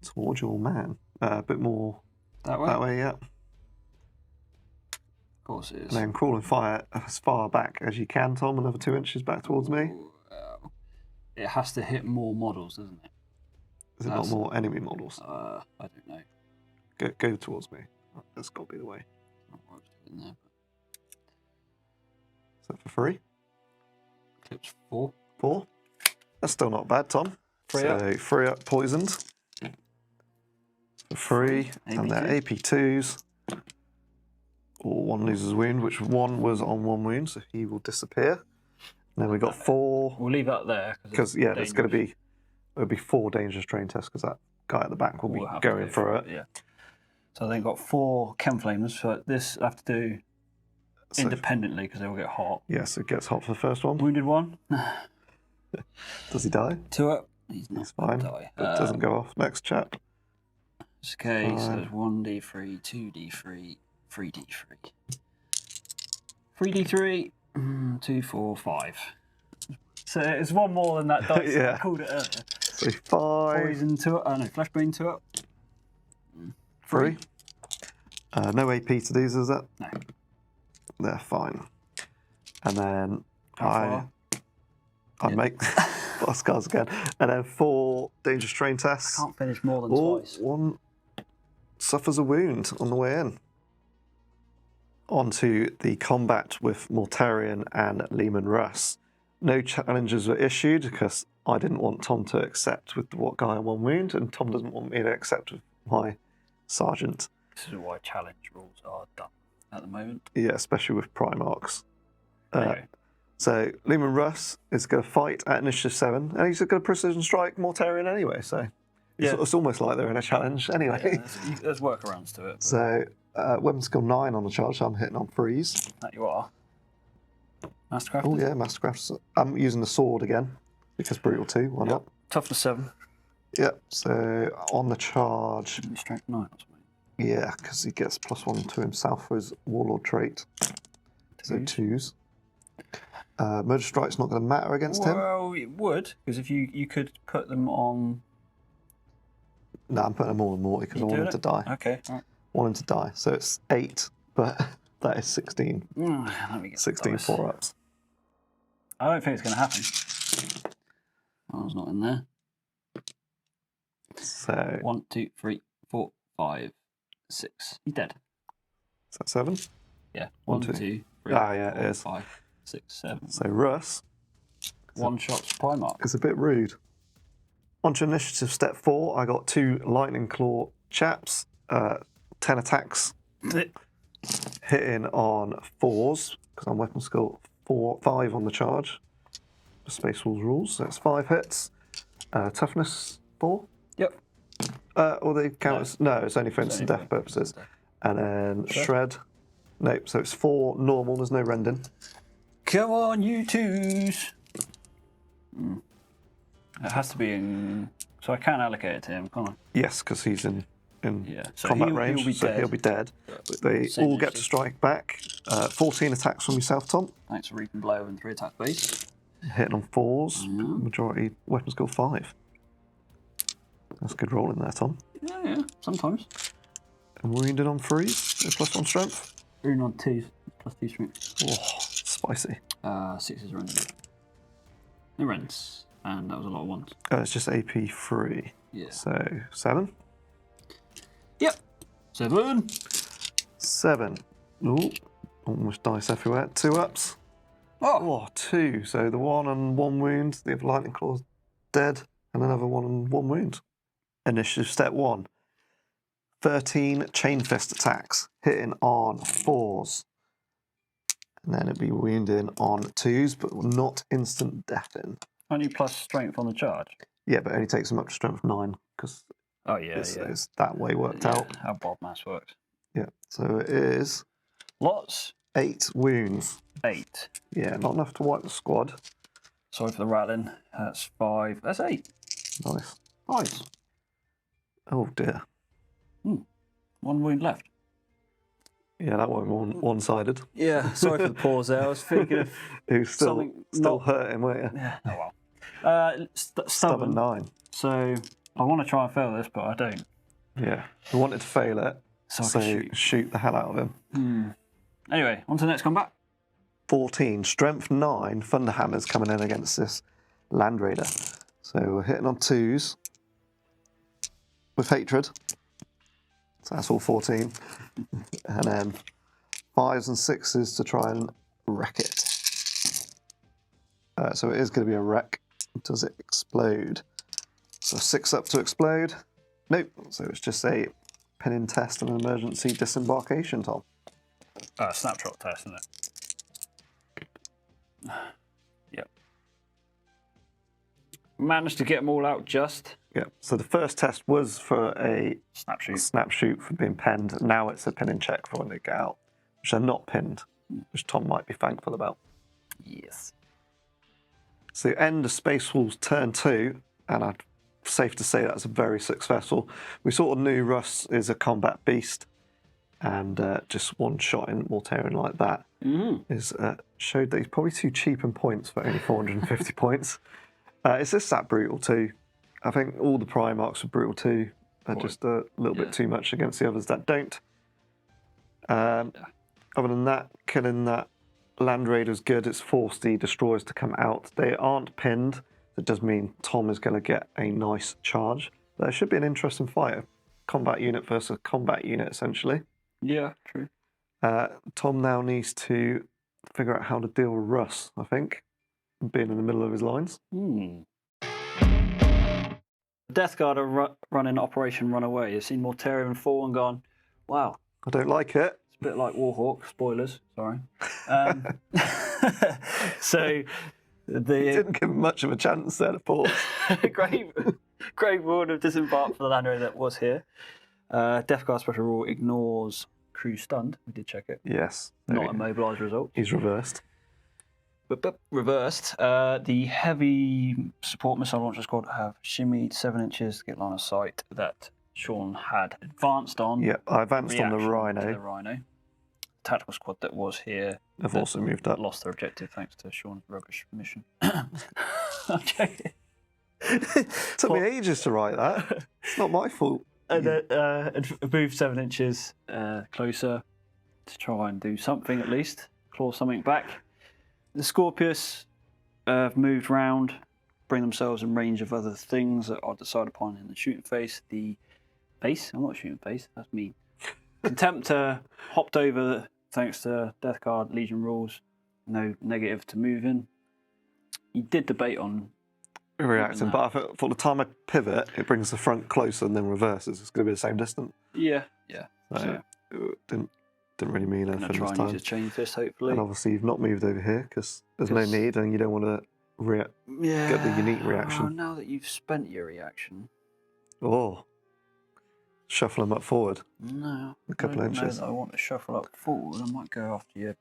Towards your man. A bit more That way? that way, yeah. Of course it is. And then Crawling Fire as far back as you can, Tom, another 2 inches back towards me. It has to hit more models, doesn't it? Is it not more enemy models? I don't know. Go towards me. That's got to be the way. Not what I was doing there, So for 3? Clips 4. 4? That's still not bad, Tom. 3 so up. 3 up poisoned. For 3, and they're AP2s. Or 1 loses wound, which 1 was on 1 wound, so he will disappear. And then we got 4. We'll leave that there. Because, yeah, there's going to be... There'll be 4 dangerous train tests, because that guy at the back will be going through it. Yeah. So then got 4 chem flamers. So this I have to do independently, because they will get hot. Yeah, so it gets hot for the first one. Wounded 1. Does he die? 2 up. He's not He's fine. die. But doesn't go off. Next chap. Okay, so there's 1d3, 2d3, 3d3. 3d3, 2, 4, 5. So it's 1 more than that dice. Yeah. I called it earlier. So 5. Poison 2 up. Oh no, Flashbane 2 up. 3. No AP to these, is it? No. They're fine. And then How I make boss cards again. And then 4 dangerous train tests. I can't finish more than twice. 1 suffers a wound on the way in. On to the combat with Mortarion and Lehman Russ. No challenges were issued because I didn't want Tom to accept with the what guy on 1 wound, and Tom doesn't want me to accept with my sergeant. This is why challenge rules are done at the moment. Yeah, especially with Primarchs. Anyway. So Lehman Russ is going to fight at initiative 7, and he's going to precision strike Mortarion anyway. So it's almost like they're in a challenge anyway. Yeah, there's workarounds to it. But... So weapon skill 9 on the charge. So I'm hitting on 3s. That you are. Mastercraft. Oh yeah, Mastercraft. I'm using the sword again because brutal 2. Why not? Toughness 7. Yep. So on the charge. Strength 9 or something. Yeah, because he gets +1 to himself for his warlord trait. So 2s. Murder strike's not going to matter against him. Well, it would, because if you could put them on. No, I'm putting them all on Morty because I want him to die. Okay. Right. Want him to die. So it's 8, but that is 16. Let me get 16 4-ups. I don't think it's going to happen. I was not in there. So 1, 2, 3, 4, 5, 6. He's dead. is that 7? Yeah. 1, 1, 2. 2, 3, Ah, yeah, 4, it is. 5, 6, 7. So Russ 1 shot's Primarch. is a bit rude. On to initiative step 4, I got 2 Lightning Claw chaps, 10 attacks, hitting on 4s, because I'm weapon skill 5 on the charge. The Space Wolves rules, so it's 5 hits. Toughness 4? Yep. Or they count as... No, it's only for instant death purposes. And then Shred. Nope, so it's 4 normal, there's no rending. Come on, you twos! It has to be in... So I can allocate it to him, can't I? Yes, because he's in So combat he'll range, be so dead. he'll be dead. But they all get to strike back. 14 attacks from yourself, Tom. Thanks for Reap and Blow and 3 attack base. Hitting on 4s, majority weapon skill 5. That's a good roll in there, Tom. Yeah, sometimes. And wounded on 3s, +1 strength. Wound on 2s, +2 strength. Oh, spicy. 6 is random. No rents, and that was a lot of 1s. It's just AP 3. Yeah. So 7. Yep. 7. 7. Ooh, almost dice everywhere. 2 ups. Oh, 2. So the 1 on 1 wound, the other Lightning Claw's dead, and another 1 on 1 wound. Initiative step 1. 13 chain fist attacks, hitting on 4s. And then it'd be wounding on 2s, but not instant deathing. Only plus strength on the charge. Yeah, but it only takes him up to strength 9, because it's that way worked out. How Bob Mass works. Yeah, so it is Lots. 8 wounds. 8. Yeah, not enough to wipe the squad. Sorry for the rattling. That's 5. That's 8. Nice. Nice. Oh dear. 1 wound left. Yeah, that one one-sided. Yeah, sorry for the pause there. I was thinking of Who's still hurting, weren't you? Yeah, oh well. Stubborn. 9. So I want to try and fail this, but I don't. Yeah, we wanted to fail it, So I can shoot the hell out of him. Anyway, on to the next combat. 14, strength 9, Thunderhammer's coming in against this Land Raider. So we're hitting on 2s with Hatred. So that's all 14. And then 5s and 6s to try and wreck it. So it is going to be a wreck. Does it explode? So 6 up to explode. Nope. So it's just a pinning test and an emergency disembarkation, Tom. Snapshot test, isn't it? Yep. Managed to get them all out just. Yeah. So the first test was for a snap shoot for being pinned. Now it's a pinning check for when they get out, which are not pinned, which Tom might be thankful about. Yes. So end of Space Wolves turn 2, and I'd safe to say that's very successful. We sort of knew Russ is a combat beast, and just one shot in Mortarion like that showed that he's probably too cheap in points for only 450 points. It's just that brutal too. I think all the Primarchs are brutal too. They're just a little bit too much against the others that don't. Other than that, killing that Land Raider's good. It's forced the destroyers to come out. They aren't pinned. That does mean Tom is going to get a nice charge. There should be an interesting fight. Combat unit versus combat unit, essentially. Yeah, true. Tom now needs to figure out how to deal with Russ, I think, being in the middle of his lines. Death Guard are running Operation Runaway. You've seen Mortarion fall and gone, wow. I don't like it. It's a bit like Warhawk. Spoilers, sorry. So the didn't give him much of a chance there to pause. Great Ward of Disembark for the Land Raider that was here. Death Guard special rule ignores crew stunned. We did check it. Yes. Not a mobilised result. He's reversed. But reversed, the heavy support missile launcher squad have shimmied 7 inches to get line of sight that Sean had advanced on. Yeah, I advanced on the Rhino. The Rhino. Tactical squad that was here. They've also moved up. Lost their objective thanks to Sean's rubbish mission. I'm joking. Took me ages to write that. It's not my fault. And then moved 7 inches closer to try and do something at least. Claw something back. The Scorpius have moved round, bring themselves in range of other things that are decided upon in the shooting phase. The base, I'm not shooting phase, that's mean. Contemptor hopped over thanks to Death Guard Legion rules. No negative to moving. You did debate on reacting, but I thought the time I pivot, it brings the front closer and then reverses. It's going to be the same distance. Yeah. So it didn't really mean anything this time. Try and use a chain fist, hopefully. And obviously you've not moved over here because there's no need and you don't want to get the unique reaction. Oh, now that you've spent your reaction. Oh. Shuffle them up forward. No. A couple of inches. I want to shuffle up forward. I might go after your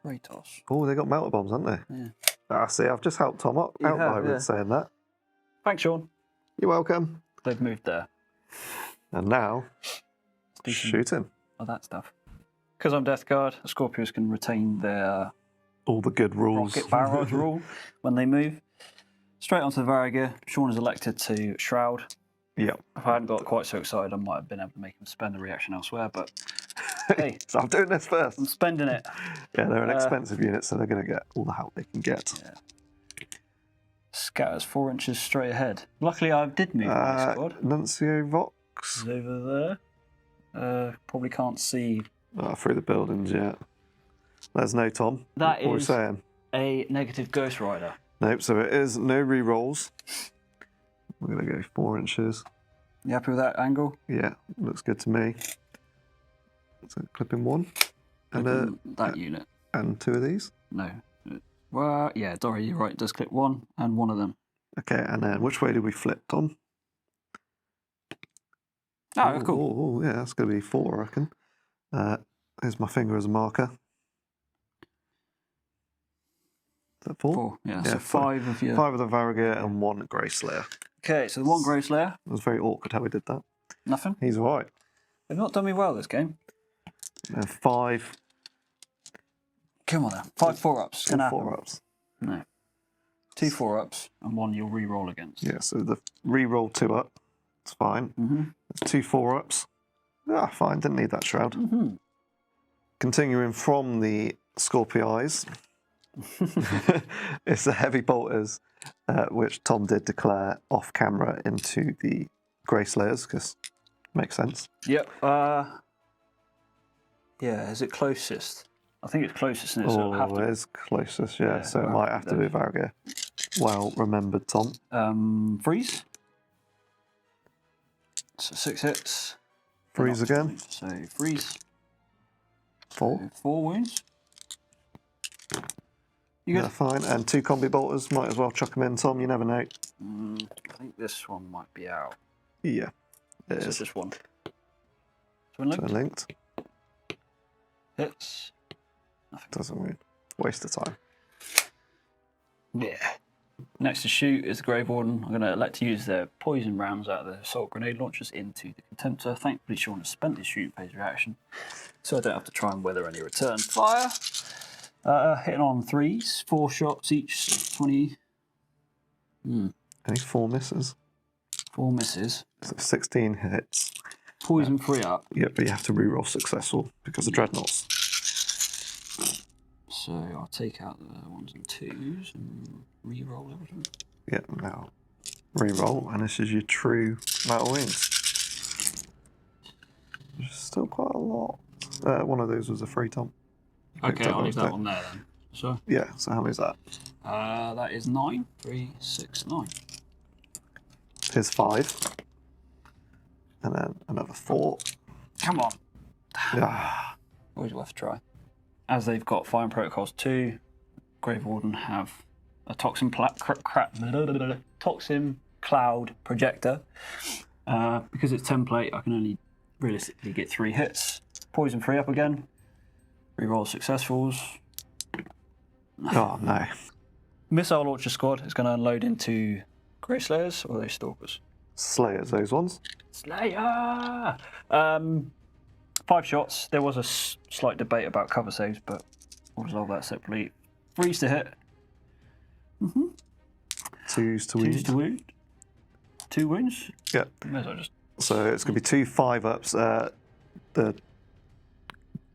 Kratos. Oh, they got melter bombs, haven't they? Yeah. See, I've just helped Tom out by saying that. Thanks, Sean. You're welcome. They've moved there. And now, shooting. All that stuff. Because I'm Death Guard, the Scorpios can retain their all the good rules. Rocket barrage rule when they move. Straight onto the Varriger. Sean is elected to Shroud. Yep. If I hadn't got quite so excited, I might have been able to make him spend the reaction elsewhere, but hey. So I'm doing this first. I'm spending it. Yeah, they're an expensive unit, so they're going to get all the help they can get. Yeah. Scatters 4 inches straight ahead. Luckily, I did move my squad. Nuncio Vox. He's over there. Probably can't see. Through the buildings yet. There's no Tom. That what is are we saying? A negative Ghost Rider. Nope, so it is no re-rolls. We're going to go 4 inches. You happy with that angle? Yeah, looks good to me. So clipping one. And that unit. And two of these? No. Well, yeah, Dory, you're right. It does clip one and one of them. Okay, and then which way do we flip, Tom? Oh, cool. Oh, yeah, that's going to be 4, I reckon. Here's my finger as a marker. Is that 4? 4, yeah. So 5 of your... 5 of the Varigate and 1 Grey Slayer. Okay, so the 1 Grey Slayer. It was very awkward how we did that. Nothing? He's all right. They've not done me well this game. And 5... Come on now. 5 4-ups. 4-ups. No. 2 4-ups and 1 you'll re-roll against. Yeah, so the re-roll 2-up. It's fine. Mm-hmm. 2 4-ups. Ah, fine. Didn't need that shroud. Mm-hmm. Continuing from the Scorpio Eyes, it's the heavy bolters, which Tom did declare off camera into the Grey Slayers, because makes sense. Yep. Yeah, is it closest? I think it's closest, isn't it? So Oh, it is closest, yeah. So it might have to be Varga. Well remembered, Tom. Freeze. So 6 hits. Freeze again. So freeze. 4. So 4 wounds. You good? Yeah, fine. And 2 combi bolters. Might as well chuck them in, Tom. You never know. I think this one might be out. Yeah, it So is. just one. Twin linked. So linked. Hits. Nothing. Doesn't mean waste of time. Yeah. Next to shoot is the Grave Warden. I'm going to elect to use their poison rounds out of the assault grenade launchers into the Contemptor. Thankfully, Sean has spent his shooting phase reaction, so I don't have to try and weather any return fire. Hitting on 3s, 4 shots each, 20. Only 4 misses. 4 misses. So 16 hits. Poison 3 up. Yeah, but you have to reroll successful because of dreadnoughts. So I'll take out the 1s and 2s and re-roll everything. Yeah, now reroll, and this is your true metal wings. Which is still quite a lot. One of those was a free Tom. Okay, I'll leave that one there then. So yeah, so how many is that? that is 9. 3, 6, 9. Here's 5. And then another 4. Come on. Ah, Always worth a try. As they've got Firing Protocols 2, Grave Warden have a Toxin Cloud Projector. Because it's template, I can only realistically get 3 hits. Poison 3 up again. Reroll successfuls. oh no. Missile Launcher Squad is going to unload into Grey Slayers or are they Stalkers? Slayers, those ones. Slayer! 5 shots. There was a slight debate about cover saves, but we'll resolve that separately. Freeze to hit. 2s to wound. 2s to wound. 2 wounds. Yeah. May as well just... So it's going to be 2 5-ups. The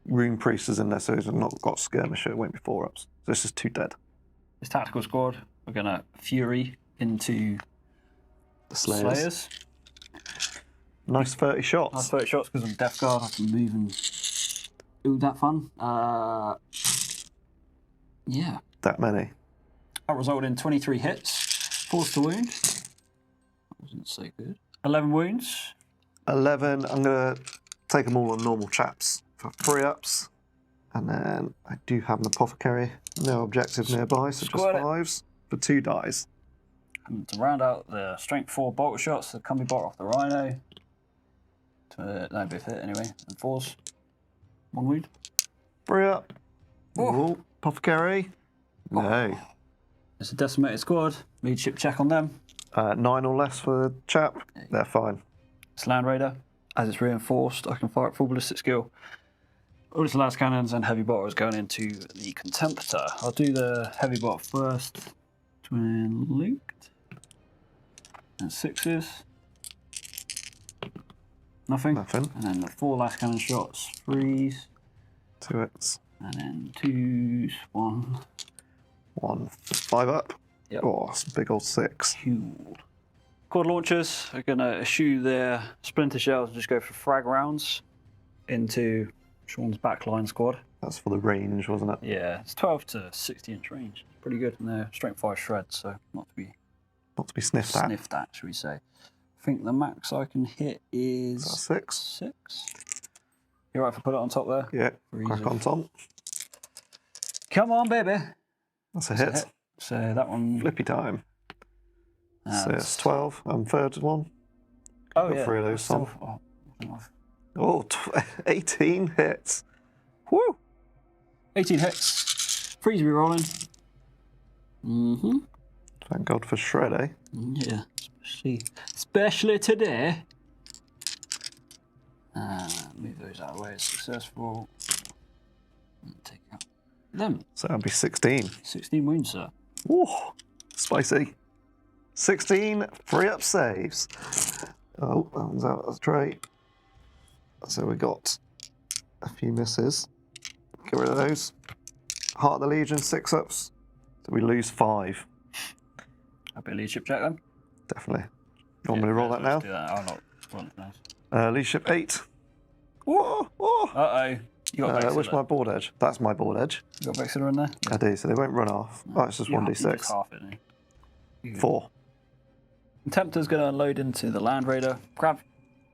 Rune Priest is in there, so he's not got Skirmisher. It won't be 4-ups. So this is 2 dead. This Tactical Squad, we're going to Fury into The Slayers. Nice 30 shots. Nice 30 shots because I'm Death Guard. I can move and... Ooh, that fun. Yeah. That many. That resulted in 23 hits. Force to wound. That wasn't so good. 11 wounds. 11. I'm going to take them all on normal chaps for 3-ups. And then I do have an Apothecary. No objective nearby, so just Squad it. 5s for 2 dies. And to round out the Strength 4 bolter shots, the Combi Bolt off the Rhino. No, both hit anyway. And 4s. 1 wound. 3-up. Oh. Ooh, Apothecary. No. It's a decimated squad. Leadership check on them. 9 or less for the chap. They're fine. It's Land Raider. As it's reinforced, I can fire at full ballistic skill. All its las cannons and heavy bolters going into the Contemptor. I'll do the heavy bolt first. Twin linked. And 6s. Nothing. Nothing. And then the 4 las cannon shots. Freeze. 2 hits. And then 2s. 1. 1 5-up. Yep. Oh, that's a big old 6. Cool. Quad launchers are going to eschew their splinter shells and just go for frag rounds into Sean's backline squad. That's for the range, wasn't it? Yeah, it's 12 to 60 inch range. It's pretty good, and they're strength 5 shreds, so not to be Not to be sniffed at. sniffed at, should we say. think the max I can hit is... Is that 6? 6. You right if I put it on top there? Yeah, For crack easy. on, Tom. Come on, baby. That's a That's hit. a hit. So that one... Flippy time. So That's- it's 12. I'm third one. Oh, Got yeah. 3 of those, Tom. Still- oh, Oh, 18 hits. Woo! 18 hits. Freeze re-rolling. Mm-hmm. Thank God for shred, eh? Yeah. Especially today. Move those out of the way. Successful. Take out them. So that'd be 16. 16 wounds, sir. Woo! Spicy. 16 free-up saves. Oh, that one's out of the tray. So we got a few misses. Get rid of those. Heart of the Legion, 6-ups. So we lose 5. Happy leadership check then. Definitely. You want me to roll that now? Do that. Oh, not. Well, nice. Leadership 8. Whoa! Whoa! Uh-oh. You got Vexilla. Where's my board edge? That's my board edge. You got Vexilla in there? I do, so they won't run off. Oh, it's just You 1d6. just half it, don't you? 4. Tempter's going to load into the Land Raider.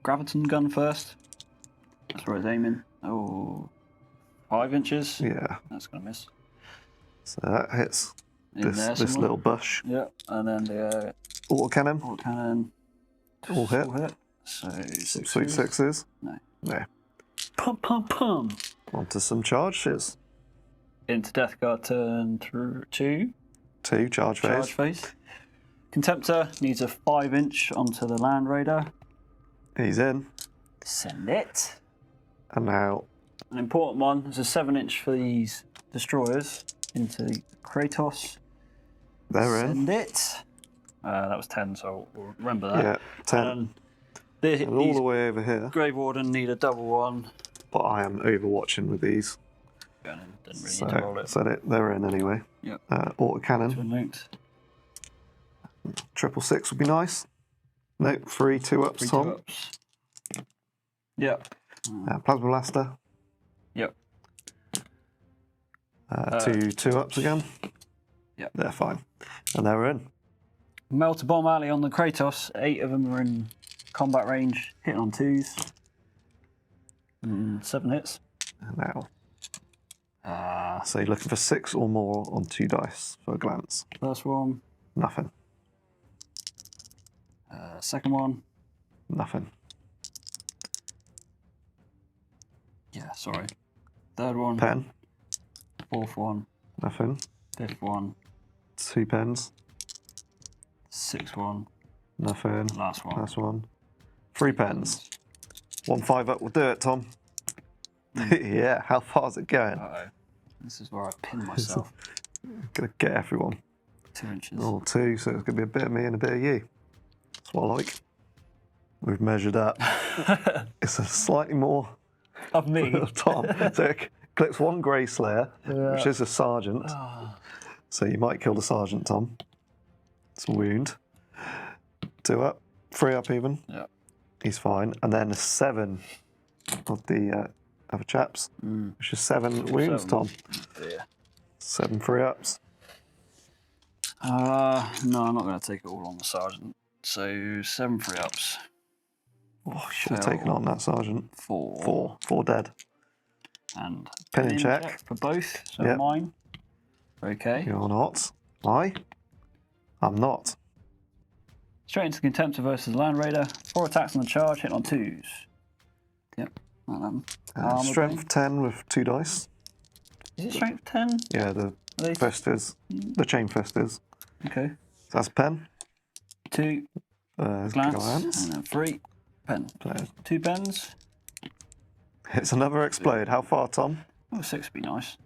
Graviton gun first. That's where it's aiming. Oh, 5 inches. Yeah. That's going to miss. So that hits In there this somewhere. little bush. Yeah, and then the Autocannon. cannon. All hit. So Some sweet 6s. No. No. Pum pum pum. Onto some charges. Into Death Guard turn through 2. 2 charge phase. Charge phase. Contemptor needs a 5-inch onto the Land Raider. He's in. Send it. And now An important one is a 7-inch for these destroyers into Kratos. they're in. Send it. That was 10, so we'll remember that. Yeah, 10. And And all these the way over here. Grave Warden need a double one. But I am overwatching with these. Didn't really need to roll it. So they're in anyway. Yep. Autocannon. Twin linked. 666 would be nice. No, 3 2-ups, 3 Tom. 2-ups. Yep. Plasma Blaster. Yep. 2 2-ups again. Yep. They're fine. And they're in. Melter Bomb Alley on the Kratos. 8 of them are in combat range, hitting on 2s. 7 hits. And now. So you're looking for 6 or more on 2 dice for a glance. First one. Nothing. Second one. Nothing. Yeah, sorry. Third one. Pen. Fourth one. Nothing. Fifth one. 2 pens. Sixth one. Nothing. Last one. Last one. 3 pens. 1 5-up will do it, Tom. Yeah, how far's it going? Uh-oh. This is where I pin myself. Gonna get everyone. 2 inches. Oh, 2, so it's gonna be a bit of me and a bit of you. That's what I like. We've measured up. It's a slightly more Of me. of Tom. So it clips 1 Grey Slayer, which is a sergeant. So you might kill the sergeant, Tom. It's a wound. 2 up, 3 up even. Yeah. He's fine. And then a 7 of the other chaps, which is 7 wounds, 7. Tom. Dear. 7 3 ups. No, I'm not going to take it all on the sergeant. So 7 3-ups. Oh, should have taken on that sergeant. 4. 4 dead. And Pen in check. for both. So Yep. mine. Okay. You're not. I'm not. Straight into Contemptor versus Land Raider. 4 attacks on the charge, hit on 2s. Yep. Armor Strength 10 with 2 dice. Is it strength 10? Yeah, the Are they- fist is. The chain fist is. Okay. So that's a pen. 2 glance, Glance. and then 3 pen. So 2 pens. it's another explode. How far, Tom? Oh, 6 would be nice.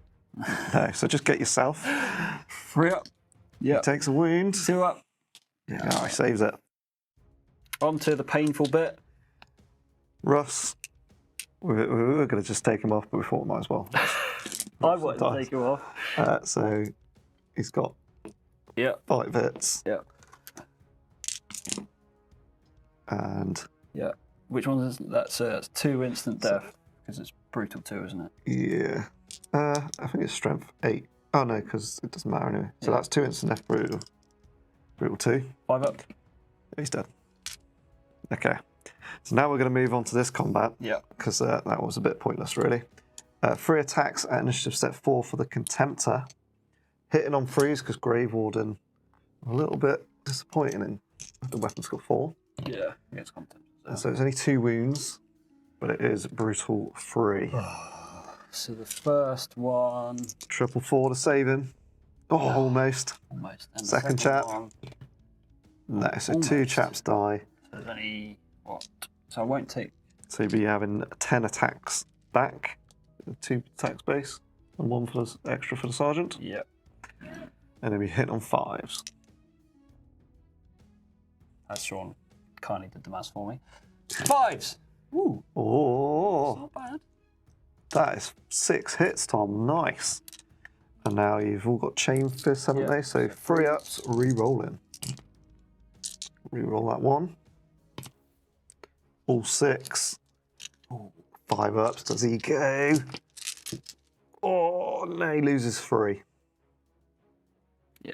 No, so just get yourself. 3 up. Yeah. Takes a wound. 2 up. Yeah, he saves it. On to the painful bit. Russ. We were going to just take him off, but we thought we might as well. I wanted to take him off. So he's got Yep. 5 hits. Yep. And Yeah. Which one is that? That's 2 instant death because it's brutal 2, isn't it? yeah. I think it's strength 8. Oh no, because it doesn't matter anyway. So Yeah. that's 2 instant death brutal. Brutal 2. 5 up. He's dead. Okay. So now we're going to move on to this combat. Yeah. Because that was a bit pointless, really. 3 attacks at initiative step 4 for the Contemptor. Hitting on 3s because Grave Warden a little bit disappointing in the weapon skill 4. Yeah, against content. So it's only 2 wounds, but it is brutal 3. So the first one... Triple 4 to save him. Oh, almost. Almost. And the Second chap. one... No, so almost. 2 chaps die. So there's only... What? So I won't take... So you'll be having 10 attacks back. 2 attacks base. And 1 for the extra for the sergeant. Yep. And then we hit on 5s. As Sean kindly did the maths for me. 5s! Ooh. Oh, Not bad. that is 6 hits, Tom. Nice. And now you've all got chain fists, haven't they? So 3 ups, re-rolling. Re-roll that 1. All 6. Ooh. 5 ups. Does he go? Oh, no, he loses 3. Yeah.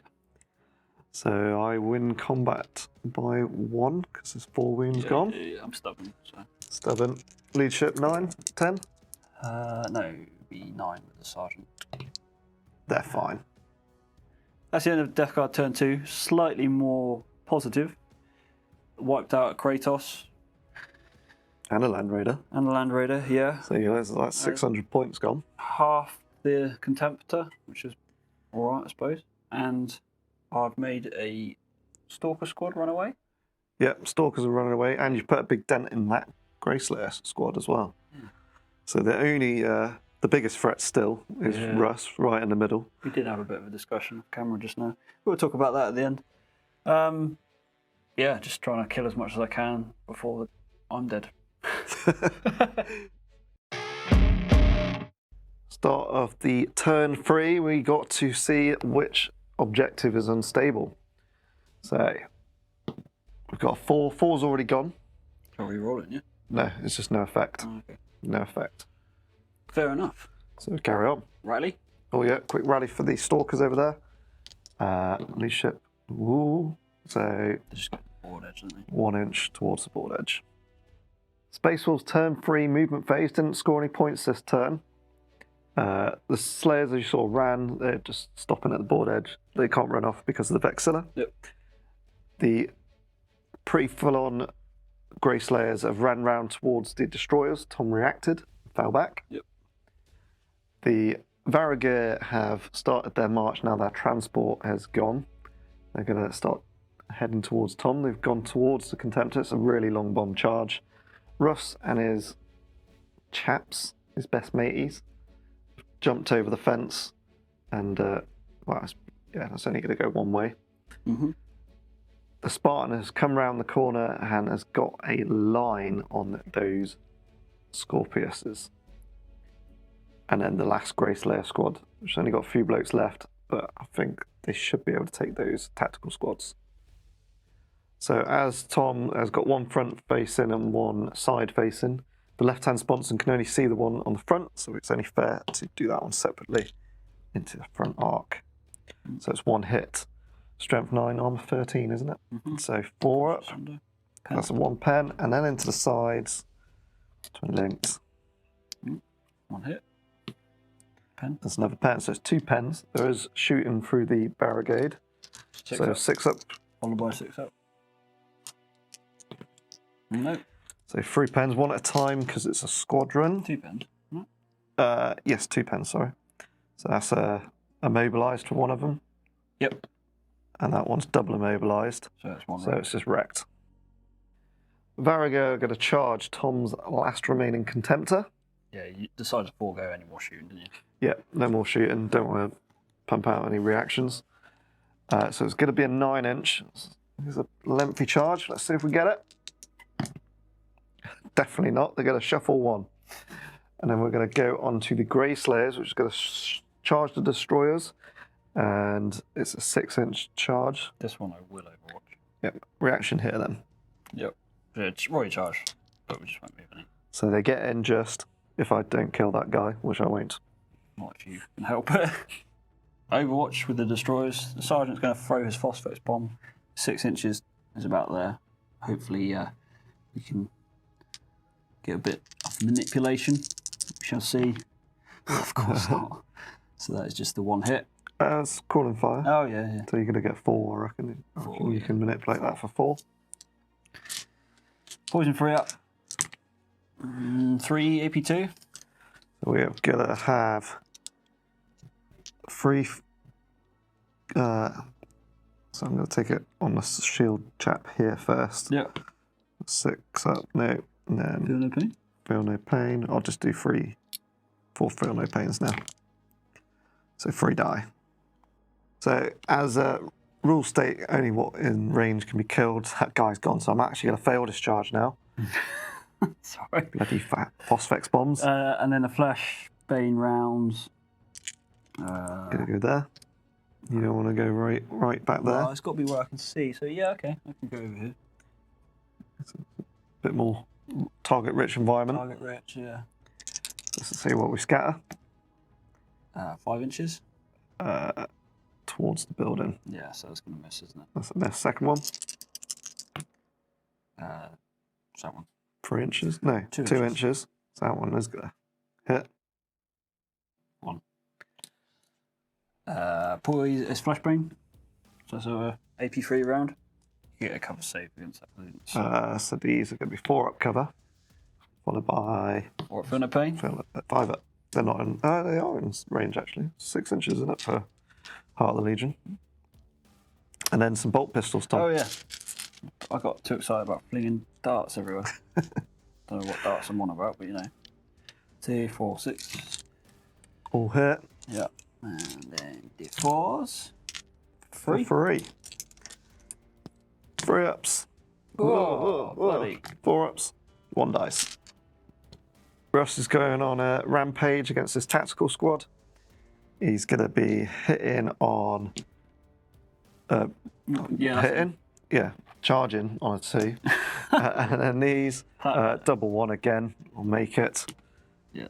So I win combat by 1 because there's 4 wounds gone. Yeah, I'm stubborn. So. Stubborn. Leadership 9, 10. No, it'd be 9 with the sergeant. They're fine. That's the end of Death Guard turn 2. Slightly more positive. Wiped out Kratos And a Land Raider. and the Land Raider, yeah. So there's like 600 points gone. Half the Contemptor, which is alright, I suppose. And I've made a Stalker squad run away. Yep, Stalkers are running away, and you've put a big dent in that Greyslayer squad as well. So the only, the biggest threat still is Russ, right in the middle. We did have a bit of a discussion off camera just now. We'll talk about that at the end. Yeah, just trying to kill as much as I can before I'm dead. Start of the turn 3, we got to see which objective is unstable. So we've got 4. 4's already gone. Are we rolling, yeah? No, it's just no effect. Oh, okay. No effect. Fair enough. So carry on. Riley? Oh yeah, quick rally for the Stalkers over there. Leadership. Ooh. So They just got the board edge, didn't they? 1 inch towards the board edge. Space Wolves turn 3 movement phase didn't score any points this turn. The Slayers, as you saw, ran. They're just stopping at the board edge. They can't run off because of the Vexilla. Yep. The pretty full-on Grey Slayers have ran round towards the Destroyers. Tom reacted, fell back. Yep. The Varagir have started their march now. Their transport has gone. They're going to start heading towards Tom. They've gone towards the Contemptor. It's a really long bomb charge. Russ and his chaps, his best mateys, jumped over the fence, and that's only going to go one way. Mm-hmm. The Spartan has come round the corner and has got a line on those Scorpiuses. And then the last Grey Slayer squad, which only got a few blokes left, but I think they should be able to take those tactical squads. So as Tom has got 1 front facing and 1 side facing, the left-hand sponson can only see the one on the front, so it's only fair to do that one separately into the front arc. So it's 1 hit. Strength 9, armor 13, isn't it? Mm-hmm. So 4 up. That's a 1 pen, and then into the sides. Twin linked. 1 hit. Pen. There's another pen, so it's 2 pens. There is shooting through the barricade. 6 so up. 6 up. Followed by 6 up. No. So 3 pens, 1 at a time, because it's a squadron. 2 pens. No. Yes, 2 pens, sorry. So that's immobilized for one of them. Yep. And that one's double immobilized. So that's 1 So right. it's just wrecked. Varrigo are going to charge Tom's last remaining Contemptor. Yeah, you decided to forego any more shooting, didn't you? Yeah, no more shooting. Don't want to pump out any reactions. So it's going to be a 9 inch. It's a lengthy charge. Let's see if we get it. Definitely not. They're going to shuffle 1. And then we're going to go on to the Grey Slayers, which is going to charge the Destroyers. And it's a 6 inch charge. This one I will overwatch. Yep, reaction here then. Yep. It's Roy charge, but we just won't move any. So they get in just if I don't kill that guy, which I won't. Not if you can help it. Overwatch with the Destroyers. The Sergeant's going to throw his phosphates bomb. 6 inches is about there. Hopefully we can get a bit of manipulation. We shall see. Of course not. So that is just the one hit. It's calling fire. Oh, yeah. So you're going to get 4, I reckon. You can manipulate that for 4. Poison 3 up. 3 AP2. So we're going to have 3. So I'm going to take it on the shield chap here first. Yeah. 6 up, no. And then Feel no pain? Feel no pain. I'll just do 4 feel no pains now. So 3 die. So as a rule state, only what in range can be killed. That guy's gone, so I'm actually going to fail discharge now. Sorry. Bloody fat phosphex bombs. And then the flash bane rounds. Gonna go there. You don't want to go right back there. Well, it's got to be where I can see. So yeah, okay, I can go over here. It's a bit more target-rich environment. Target rich, yeah. Let's see what we scatter. 5 inches. Towards the building. Yeah, so that's going to miss, isn't it? That's the best. Second one. What's that one? 3 inches? No, 2 inches. So that one is gonna hit. 1. Poise is flashbang. So that's a AP3 round. You get a cover save against that. So these are going to be 4 up cover, followed by 4 up, feel no pain. 5 up. They're not in. They are in range actually. 6 inches, isn't it, for Heart of the Legion? And then some bolt pistols, Tom. Oh yeah. I got too excited about flinging darts everywhere. Don't know what darts I'm on about, but you know. 2, 4, 6. All hit. Yeah. And then D4s. 3. 3. 3 ups. Whoa, bloody. 4 ups. 1 dice. Russ is going on a rampage against his tactical squad. He's going to be hitting on... charging on a 2. And then these, double 1 again, will make it. Yeah.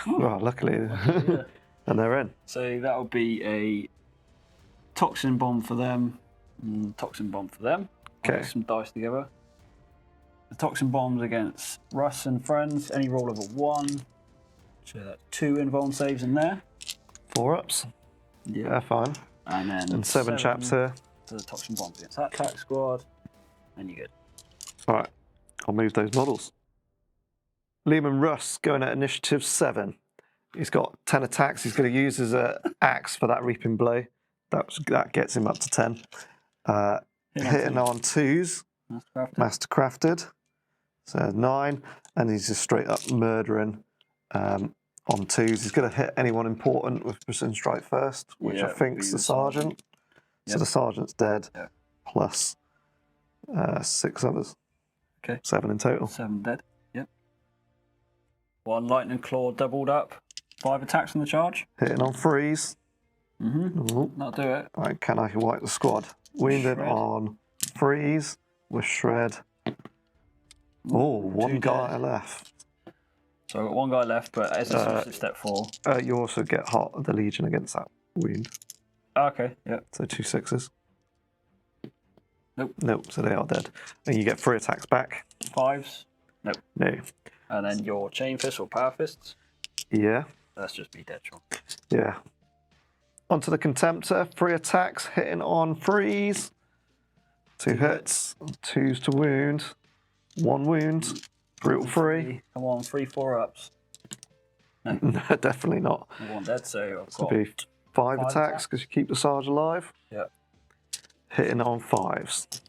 Well, luckily, Yeah. and they're in. So that'll be a toxin bomb for them, toxin bomb for them. I'll Okay. get some dice together. The toxin bombs against Russ and friends, any roll of a 1. So that's 2 invuln saves in there. 4 ups. Yeah, fine. And then And 7 chaps here. to the toxin bombs against that attack squad. And you're good. All right, I'll move those models. Lehman Russ going at initiative 7. He's got 10 attacks. He's going to use his axe for that reaping blow. That gets him up to 10. Hitting on 2s. Master crafted. So 9. And he's just straight up murdering on 2s. He's going to hit anyone important with precision strike first, which I think's the sergeant. So the sergeant's dead. Yeah. Plus 6 others. Okay. 7 in total. 7 dead. Yep. 1 lightning claw doubled up. 5 attacks on the charge. Hitting on 3s. That'll do it. Right, can I wipe the squad? Wounded Shred. on 3s with shred. Oh, 1 2 guy dead. left. So I've got 1 guy left, but as a step 4. You also get Heart of the Legion against that wound. Okay, yeah. So 2 6s. Nope. Nope, so they are dead. And you get 3 attacks back. 5s. Nope. No. And then your chain fists or power fists. Yeah. That's just be dead, sure. Yeah. Onto the Contemptor. 3 attacks, hitting on 3s. 2 hits. 2s to wound. 1 wound. Brutal 3. Come on, 3 4-ups. No, definitely not. 1 dead, so I've It'll got... be 5 attacks because you keep the Sarge alive. Yeah. Hitting on 5s.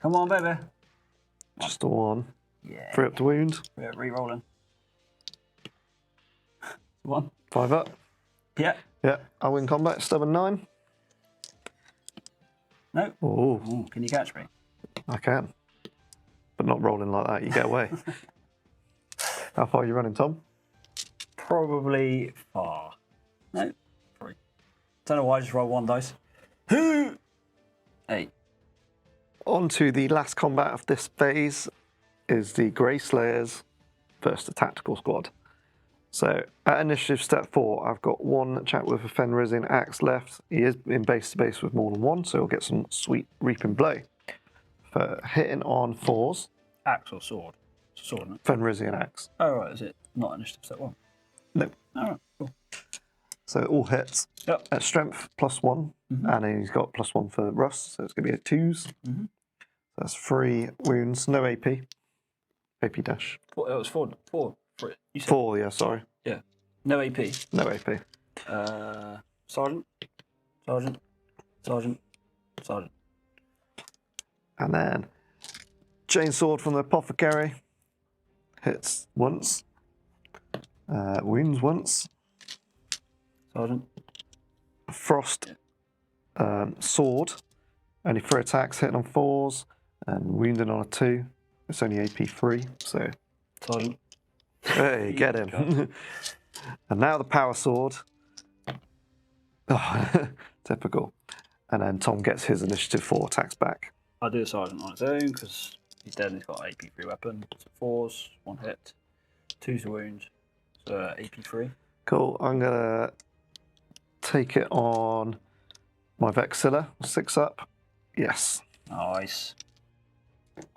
Come on, baby. Just the 1. Yeah. 3 up to wound. We're re-rolling. 1. 5 up. Yeah. Yeah. I win combat. Stubborn 9. No. Oh, Ooh, can you catch me? I can. But not rolling like that. You get away. How far are you running, Tom? Probably far. No. 3. Don't know why I just rolled 1 dice. 8. On to the last combat of this phase is the Grey Slayers versus the Tactical Squad. So at initiative step 4, I've got 1 chap with a Fenrizing axe left. He is in base to base with more than 1, so he'll get some sweet reaping blow. For hitting on 4s, axe or sword? It's a sword, isn't it? Fenrisian axe. Oh, right, is it not initiative step 1? No. Alright, cool. So it all hits. Yep. At strength +1, and then he's got +1 for rust, so it's going to be a 2s. That's 3 wounds, no AP. AP dash. It was 4 for it. You said 4, yeah, sorry. Yeah. No AP. No AP. Sergeant. Sergeant. Sergeant. Sergeant. And then chainsword from the apothecary. Hits once. Wounds once. Sergeant. Frost sword. Only 3 attacks, hitting on 4s, and wounding on a 2. It's only AP 3, so. Sergeant. Hey, get him. And now the power sword. Oh, typical. And then Tom gets his initiative 4 attacks back. I'll do a sergeant on its own because he's dead and he's got an AP3 weapon. So 4s, 1 hit, 2's a wound, so AP3. Cool. I'm going to take it on my Vexilla. 6 up. Yes. Nice.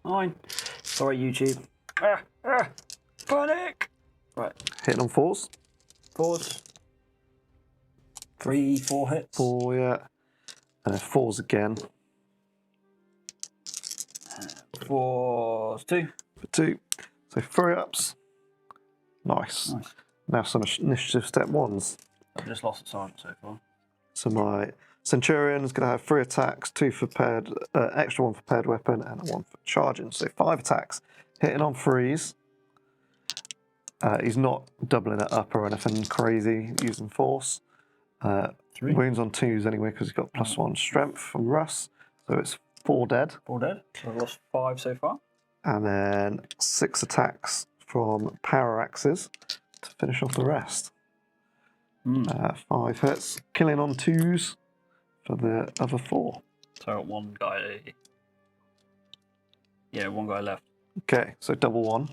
9. Sorry, YouTube. Panic! Right. Hitting on 4s. 4s. 3, 4 hits. 4, yeah. And then 4s again. 4's 2. For 2. So 3 ups. Nice. Now some initiative step 1s. I've just lost a sergeant so far. So my Centurion is going to have 3 attacks, 2 for paired, extra 1 for paired weapon, and 1 for charging. So 5 attacks, hitting on 3s. He's not doubling it up or anything crazy using force. 3. Wounds on 2s anyway because he's got +1 strength from Russ. So it's 4 dead. 4 dead. So I've lost 5 so far. And then 6 attacks from power axes to finish off the rest. 5 hits, killing on 2s for the other 4. So I got 1 guy. Yeah, 1 guy left. Okay, so double 1.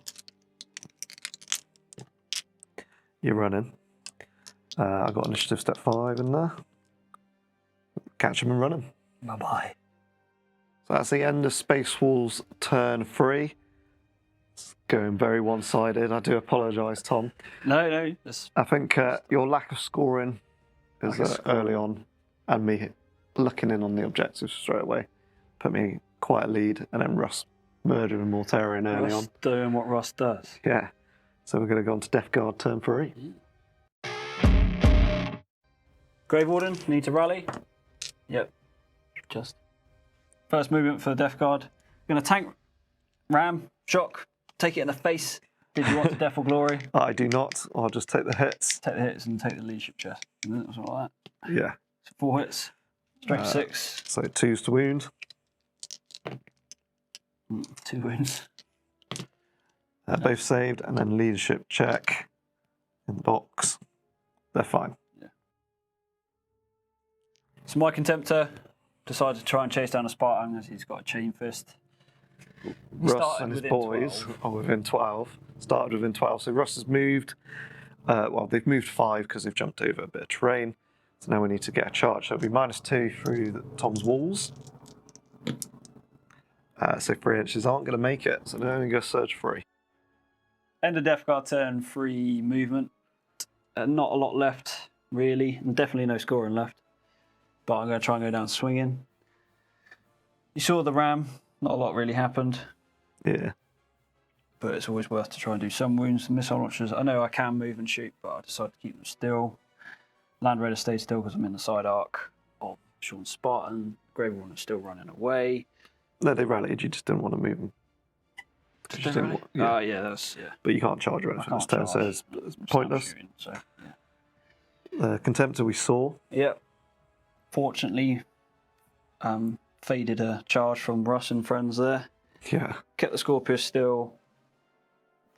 You're running. I got initiative step 5 in there. Catch him and run him. Bye bye. So that's the end of Space Wolves turn 3. It's going very one-sided. I do apologise, Tom. No. I think your lack of scoring is early on, and me looking in on the objectives straight away put me quite a lead, and then Russ murdering Mortarian early on. Doing what Russ does. Yeah. So we're going to go on to Death Guard turn 3. Grave Warden, need to rally. Yep. Just. First movement for the Death Guard. Going to tank, ram, shock, take it in the face. Did you want to death or glory? I do not. I'll just take the hits. Take the hits and take the leadership chest. Something like that. Yeah. So 4 hits. Strength 6. So 2s to wound. 2 wounds. Both saved, and then leadership check in the box. They're fine. Yeah. So my Contemptor decided to try and chase down a Spartan as he's got a chain fist. Russ and his boys are within 12. Started within 12. So Russ has moved. Well, they've moved 5 because they've jumped over a bit of terrain. So now we need to get a charge. So it'll be -2 through Tom's walls. So 3 inches aren't going to make it. So they're only going to surge 3. End of Death Guard turn 3 movement. Not a lot left, really. And definitely no scoring left. But I'm going to try and go down swinging. You saw the ram. Not a lot really happened. Yeah. But it's always worth to try and do some wounds. Missile launchers, I know I can move and shoot, but I decided to keep them still. Land Raider stayed still because I'm in the side arc of Sean Spartan. Grave Warden is still running away. No, they rallied. You just didn't want to move them. Yeah, that's yeah. But you can't charge or anything this turn, so it's pointless. Shooting, so, yeah. Contemptor we saw. Yep. Fortunately, faded a charge from Russ and friends there. Yeah. Kept the Scorpius still.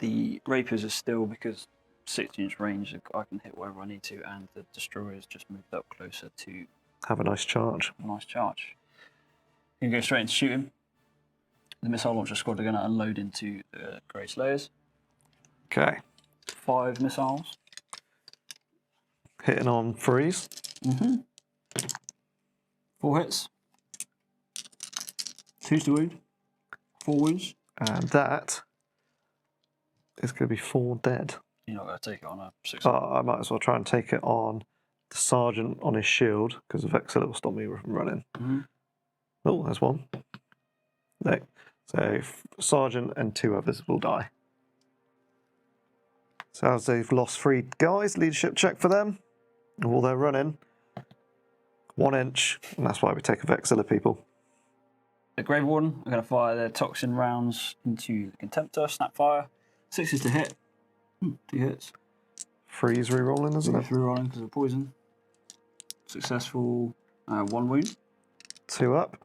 The Rapiers are still because 60-inch range, I can hit wherever I need to, and the Destroyers just moved up closer to Have a nice charge. a nice charge. You can go straight into shoot him. The missile launcher squad are going to unload into the Grey Slayers. Okay. 5 missiles. Hitting on 3s. 4 hits. 2's to wound. 4 wounds. And that is going to be 4 dead. You're not going to take it on a 6. I might as well try and take it on the sergeant on his shield, because the Vexilla will stop me from running. Mm-hmm. Oh, there's one. No. So sergeant and 2 others will die. So as they've lost 3 guys, leadership check for them. While they're running, 1 inch, and that's why we take a Vexilla, people. The Grave Warden are going to fire their toxin rounds into the Contemptor, Snapfire. 6 is to hit. 2 hits. 3's re-rolling, isn't it? 3 rolling because of poison. Successful. 1 wound. 2 up.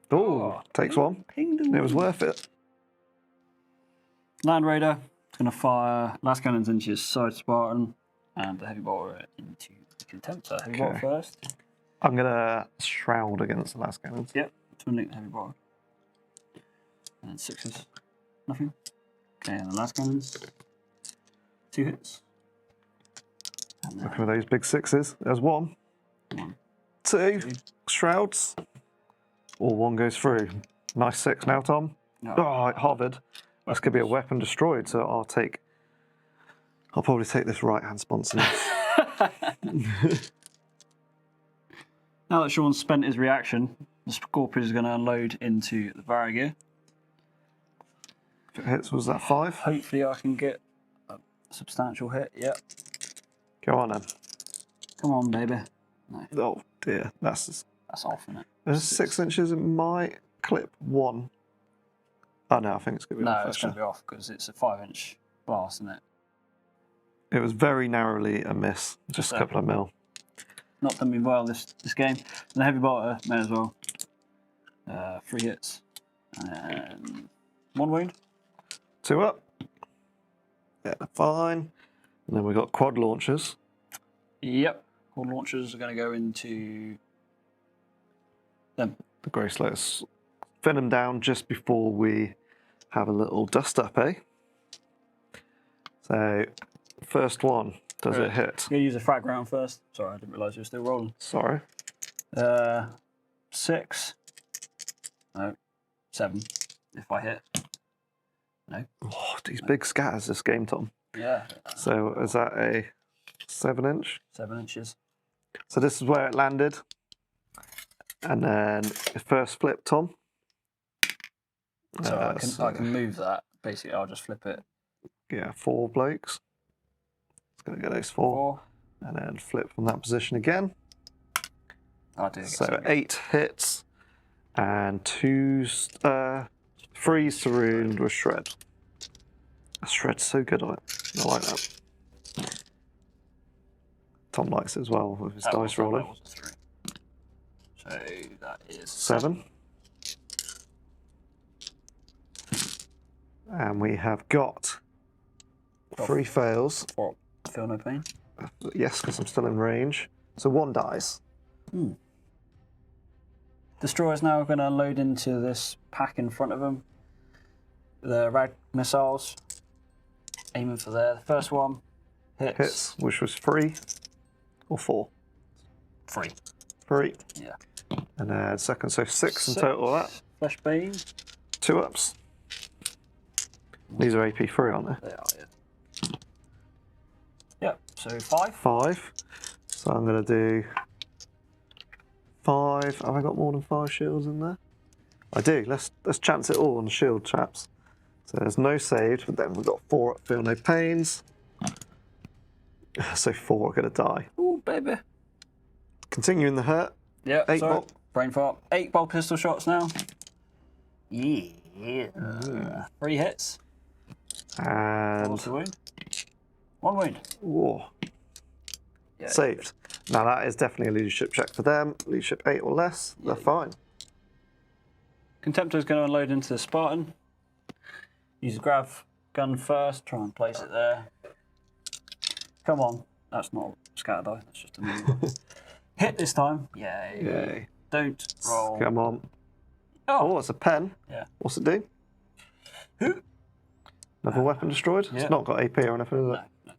Oh, takes 1. It was worth it. Land Raider is going to fire last cannons into his side Spartan and the Heavy Bolter into the Contemptor. Heavy Bolter first. I'm going to shroud against the last cannons. Yep, Twin Link Heavy Bolter. And then 6s. Nothing. Okay, and the last cannons. 2 hits. Looking at those big 6s. There's 1. 2. Shrouds. Or 1 goes through. Nice 6 now, Tom. No. Oh, it hovered. That's going to be a weapon destroyed, so I'll probably take this right-hand sponsor. Now that Sean's spent his reaction, the Scorpion is going to unload into the Varagir. If it hits, was that 5? Hopefully I can get a substantial hit, yep. Go on then. Come on, baby. No, Oh dear, that's off, isn't it? there's 6 inches. It might clip 1. Oh no, I think it's going to be off. No, it's going to be off because it's a 5-inch blast, isn't it? It was very narrowly a miss, just a couple of mil. Not done me well this game. And the Heavy Bolter may as well. 3 hits. And 1 wound. 2 up. Yeah, fine. And then we've got quad launchers. Yep. Quad launchers are going to go into them. The Grey Slayers. Fin them down just before we have a little dust up, eh? So, first one, does it hit? I'm going to use a frag round first. Sorry, I didn't realise you were still rolling. Sorry. 6. No. 7. If I hit. No. Oh, these big scatters this game, Tom. Yeah. So, is that a 7 inch? 7 inches. So this is where it landed. And then the first flip, Tom. So I can move that. Basically, I'll just flip it. Yeah, 4 blokes. It's going to go those 4. And then flip from that position again. I do. So 8 hits. And 3's to wound with shred. Shred's so good on it. I like that. Tom likes it as well with his dice roller. That was a 3. So that is 7. And we have got 3 fails. What? Feel no pain? Yes, because I'm still in range. So 1 dies. Destroyer's now going to unload into this pack in front of them. The rad missiles. Aiming for there. The first one hits. Which was 3 or 4? 3. 3. Yeah. And then second, so 6 in total of that. Flesh Bane. 2 ups. These are AP3, aren't they? They are, yeah. Yep, so 5. 5. So I'm going to do 5. Have I got more than 5 shields in there? I do. Let's chance it all on the shield, chaps. So there's no saved, but then we've got 4 up, feel no pains. So 4 are going to die. Ooh, baby. Continuing the hurt. Yeah, 8 sorry. bolt. Brain fart. 8 bolt pistol shots now. Yeah. 3 hits. And What's the wound? 1 wound. whoa, Yeah. saved. Now that is definitely a leadership check for them. Leadership 8 or less, they're fine. Contemptor is going to unload into the Spartan. Use the grav gun first. Try and place it there. Come on. That's not a scatter die. That's just a move. Hit this time. Yay. Yay. Don't roll. Come on. Oh. Oh, it's a pen. Yeah. What's it do? Another weapon destroyed? Yeah. It's not got AP or anything, is it? No.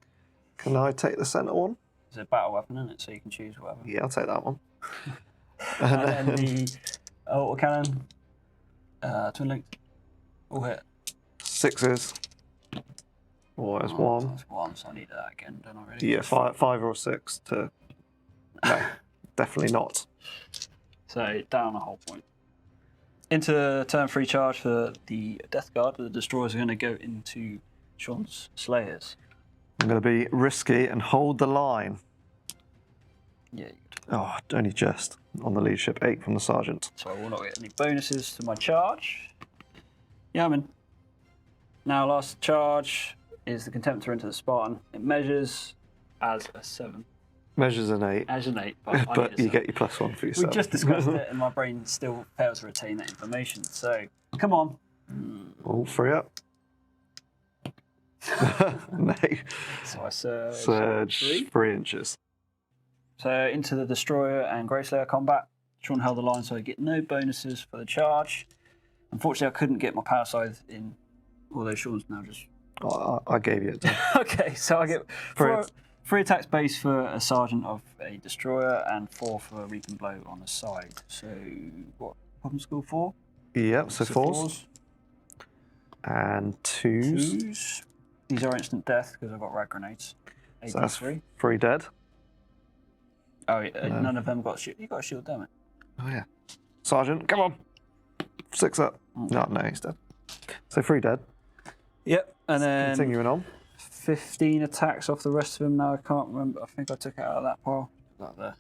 Can I take the centre one? It's a battle weapon, isn't it? So you can choose whatever. Yeah, I'll take that one. And then the autocannon. Twin link. All hit. sixes. Or it's one. That's one, so I need that again, don't I really? Yeah, five or a six to. No, definitely not. So down a whole point. Into turn 3 charge for the Death Guard. The destroyers are going to go into Sean's Slayers. I'm going to be risky and hold the line. Yeah. Oh, only just on the leadership 8 from the sergeant. So I will not get any bonuses to my charge. Yeah, I'm in. Now, last charge is the Contemptor into the Spartan. It measures as a 7. Measures an 8. As an 8, but, But you get your +1 for yourself. We just discussed it, and my brain still fails to retain that information. So, come on. All free up. No. So I Surge 3 inches. So into the Destroyer and Greyslayer combat. Sean held the line, so I get no bonuses for the charge. Unfortunately, I couldn't get my power scythe in, although Sean's now just... Oh, I gave you it. Okay, so I get 3 attacks base for a Sergeant of a Destroyer and 4 for a Reap and Blow on the side. So, what? Problem score 4? Yep, so 4s. And 2s. 2s. These are instant death because I've got rag grenades. So that's 3. 3 dead. Oh, yeah, none of them got a shield. You got a shield, damn it. Oh, yeah. Sergeant, come on. 6 up. No, he's dead. So 3 dead. Yep, and then... Continuing on. 15 attacks off the rest of them now. I can't remember. I think I took it out of that pile. That there.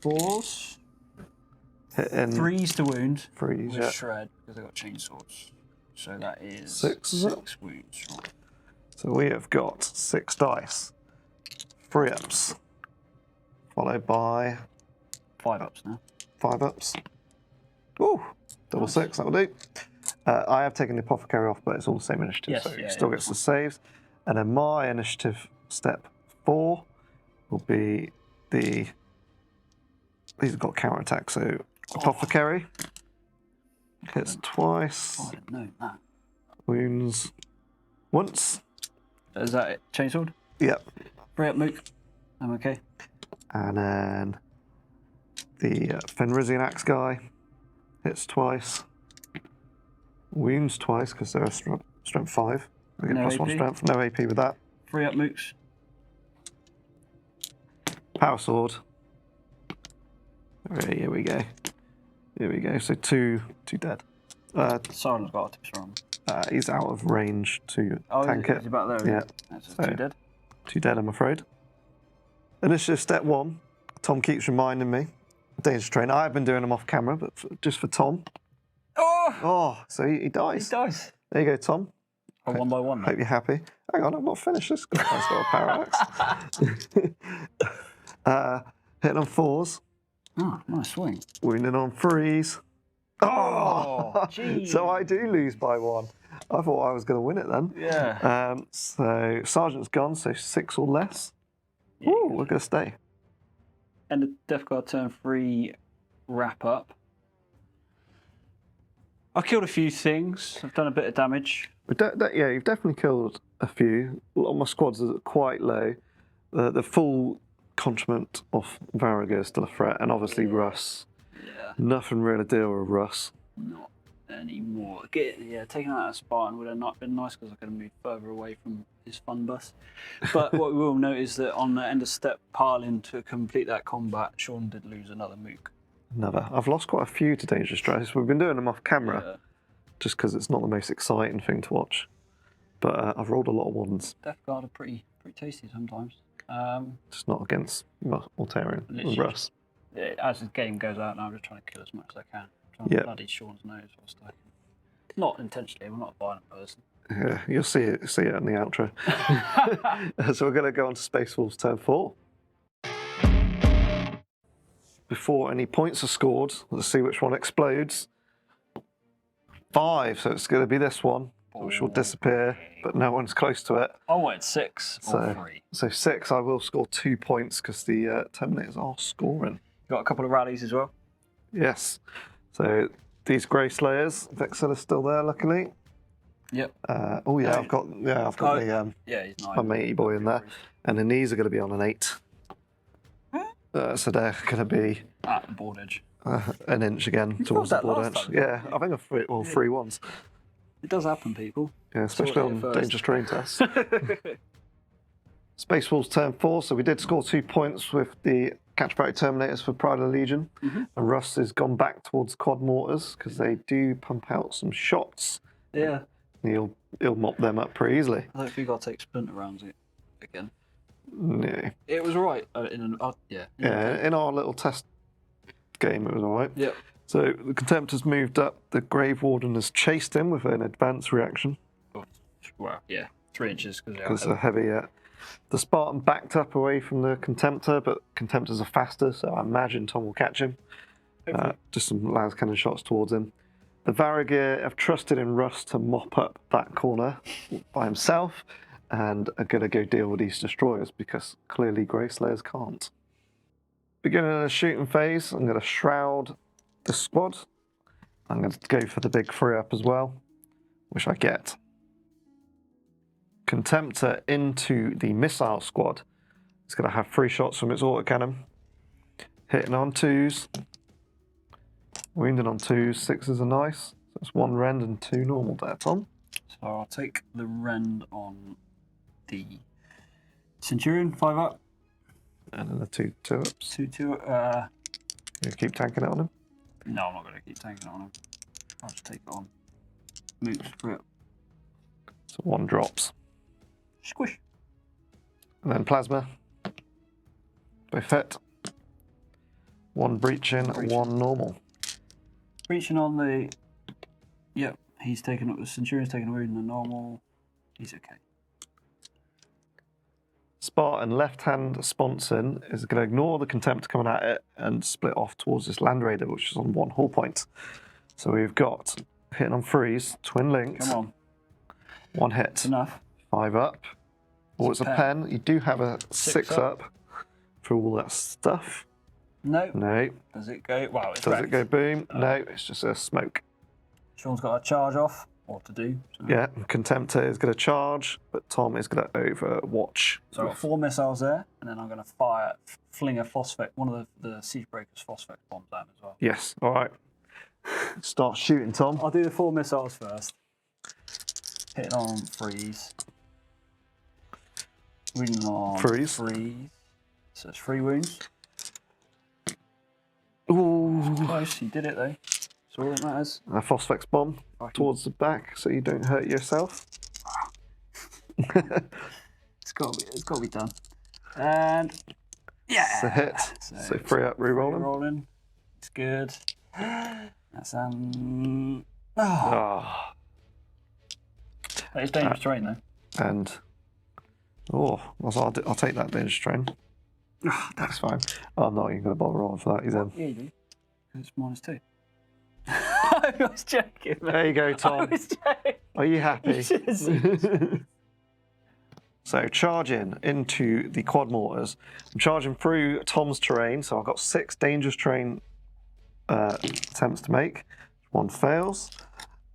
4s. Hitting 3s to wound. 3s, with yeah. shred because I got chainswords. So that is 6, is it? 6 wounds. Right. So we have got 6 dice. 3 ups. Followed by 5 ups now. 5 ups. Ooh, double 6, that will do. I have taken the Apothecary off, but it's all the same initiative, Yes, so yeah, it still gets the saves. And then my initiative step 4 will be the... These have got counter attack, so Apothecary hits twice. Oh, I didn't know that. Wounds once. Is that it? Chainsword? Yep. 3 up, Mook. I'm okay. And then the Fenrisian Axe guy hits twice. Wounds twice because they're a strength 5. I get No +1 AP? strength. No AP with that. 3 up, Mooks. Power sword. Okay, here we go. Here we go. So 2 dead. Silent's got tips wrong. He's out of range to Oh, tank is it. he about there? Yeah. That's So- 2 dead. 2 dead, I'm afraid. Initiative step 1. Tom keeps reminding me. Danger train. I've been doing them off camera, but just for Tom. Oh! Oh, so he dies. He dies. There you go, Tom. Oh, 1 by 1. Hope you're happy. Hang on, I've not finished this. Guy's got a power axe. Hitting on 4s. Oh, nice swing. Wounding on 3s. Oh! Gee. So I do lose by 1. I thought I was going to win it then. Yeah. So Sergeant's gone, so 6 or less. Yeah, Ooh, we're going to stay. And the Death Guard turn 3 wrap up. I've killed a few things. I've done a bit of damage. But yeah, you've definitely killed a few. A lot of my squads are quite low. The full complement of Varriger is still a threat, and obviously Russ. Yeah. Nothing really to deal with Russ. Not anymore. Taking out a Spartan would have not been nice because I could have moved further away from his fun bus. But what we will note is that on the end of step piling to complete that combat, Sean did lose another Mook. Another. I've lost quite a few to Dangerous Stress. We've been doing them off camera. Yeah. Just because it's not the most exciting thing to watch. But I've rolled a lot of ones. Death Guard are pretty tasty sometimes. Just not against Mortarion and Literally. Russ. As the game goes out now, I'm just trying to kill as much as I can. Trying Yeah. to bloody Sean's nose whilst I can. Not intentionally, I'm not a violent person. Yeah, you'll see it in the outro. So we're going to go on to Space Wolves turn 4. Before any points are scored, let's see which one explodes. 5, so it's going to be this one, which will disappear, but no one's close to it. I wanted 6 or 3. So 6, I will score 2 points because the Terminators are scoring. Got a couple of rallies as well. Yes. So these Grey Slayers, Vexil is still there, luckily. Yep. I've got the Yeah, he's my nice. matey boy in there, and then these are going to be on an 8. So they're going to be At the board edge. an inch again towards the that board last edge. time. Yeah, I think I've 3 ones. It does happen, people. Yeah, especially Sort it on first. dangerous terrain tests. Space Wolves turn 4, so we did score 2 points with the Catch-Parry Terminators for Pride of the Legion. Mm-hmm. And Russ has gone back towards Quad Mortars because they do pump out some shots. Yeah. He'll mop them up pretty easily. I don't think I'll take splinter rounds again. No. It was alright. In our little test game, it was alright. Yep. So the Contemptor's moved up. The Grave Warden has chased him with an advanced reaction. Well, yeah, 3 inches Because they're heavy. The Spartan backed up away from the Contemptor, but Contemptors are faster, so I imagine Tom will catch him. Just some las cannon shots towards him. The Varigir have trusted in Russ to mop up that corner by himself, and are going to go deal with these destroyers because clearly Grey Slayers can't. Beginning of the shooting phase, I'm going to shroud the squad. I'm going to go for the big 3-up as well, which I get. Contemptor into the missile squad. It's going to have 3 shots from its autocannon. Hitting on 2s. Wounding on 2s. 6s are nice. So it's 1 rend and 2 normal there, Tom. So I'll take the rend on the Centurion, 5 up. And then the 2 2-ups. 2. You keep tanking it on him? No, I'm not going to keep tanking it on him. I'll just take it on. Mooks, 3 up. So 1 drops. Squish. And then plasma. Both hit. 1 breaching, 1 normal. Breaching on the. Yep, he's taken up. The Centurion's taken a wound in the normal. He's okay. Spartan left-hand sponson is going to ignore the Contemptor coming at it and split off towards this Land Raider, which is on 1 hull point. So we've got hitting on 3s, twin links. Come on. 1 hit. It's enough. 5 up. Oh, it's a pen. You do have a 6 up for all that stuff. No. No. Does it go? Wow, it's Does wrecked. it go boom? No, it's just a smoke. Sean's got a charge off. What to do? So. Yeah, Contemptor is going to charge, but Tom is going to overwatch. So I've got 4 missiles there, and then I'm going to fling a phosphate, one of the Siege Breakers phosphate bombs down as well. Yes, all right. Start shooting, Tom. I'll do the 4 missiles first. Hitting on 3s. Wounding on 3s. So it's 3 wounds. Ooh. Close, you did it though. That's all that matters. A Phosphex bomb towards the back so you don't hurt yourself. It's got to be done. And yeah, it's a hit. So 3 up, re-rolling. Rolling. It's good. That's It's dangerous terrain though. And I'll take that dangerous terrain. That's fine. I'm not even going to bother rolling for that. He's in. Yeah, you do. It's -2. I was joking. There you go, Tom. I was joking. Are you happy? You should have seen. So charging into the quad mortars. I'm charging through Tom's terrain, so I've got 6 dangerous terrain attempts to make. 1 fails,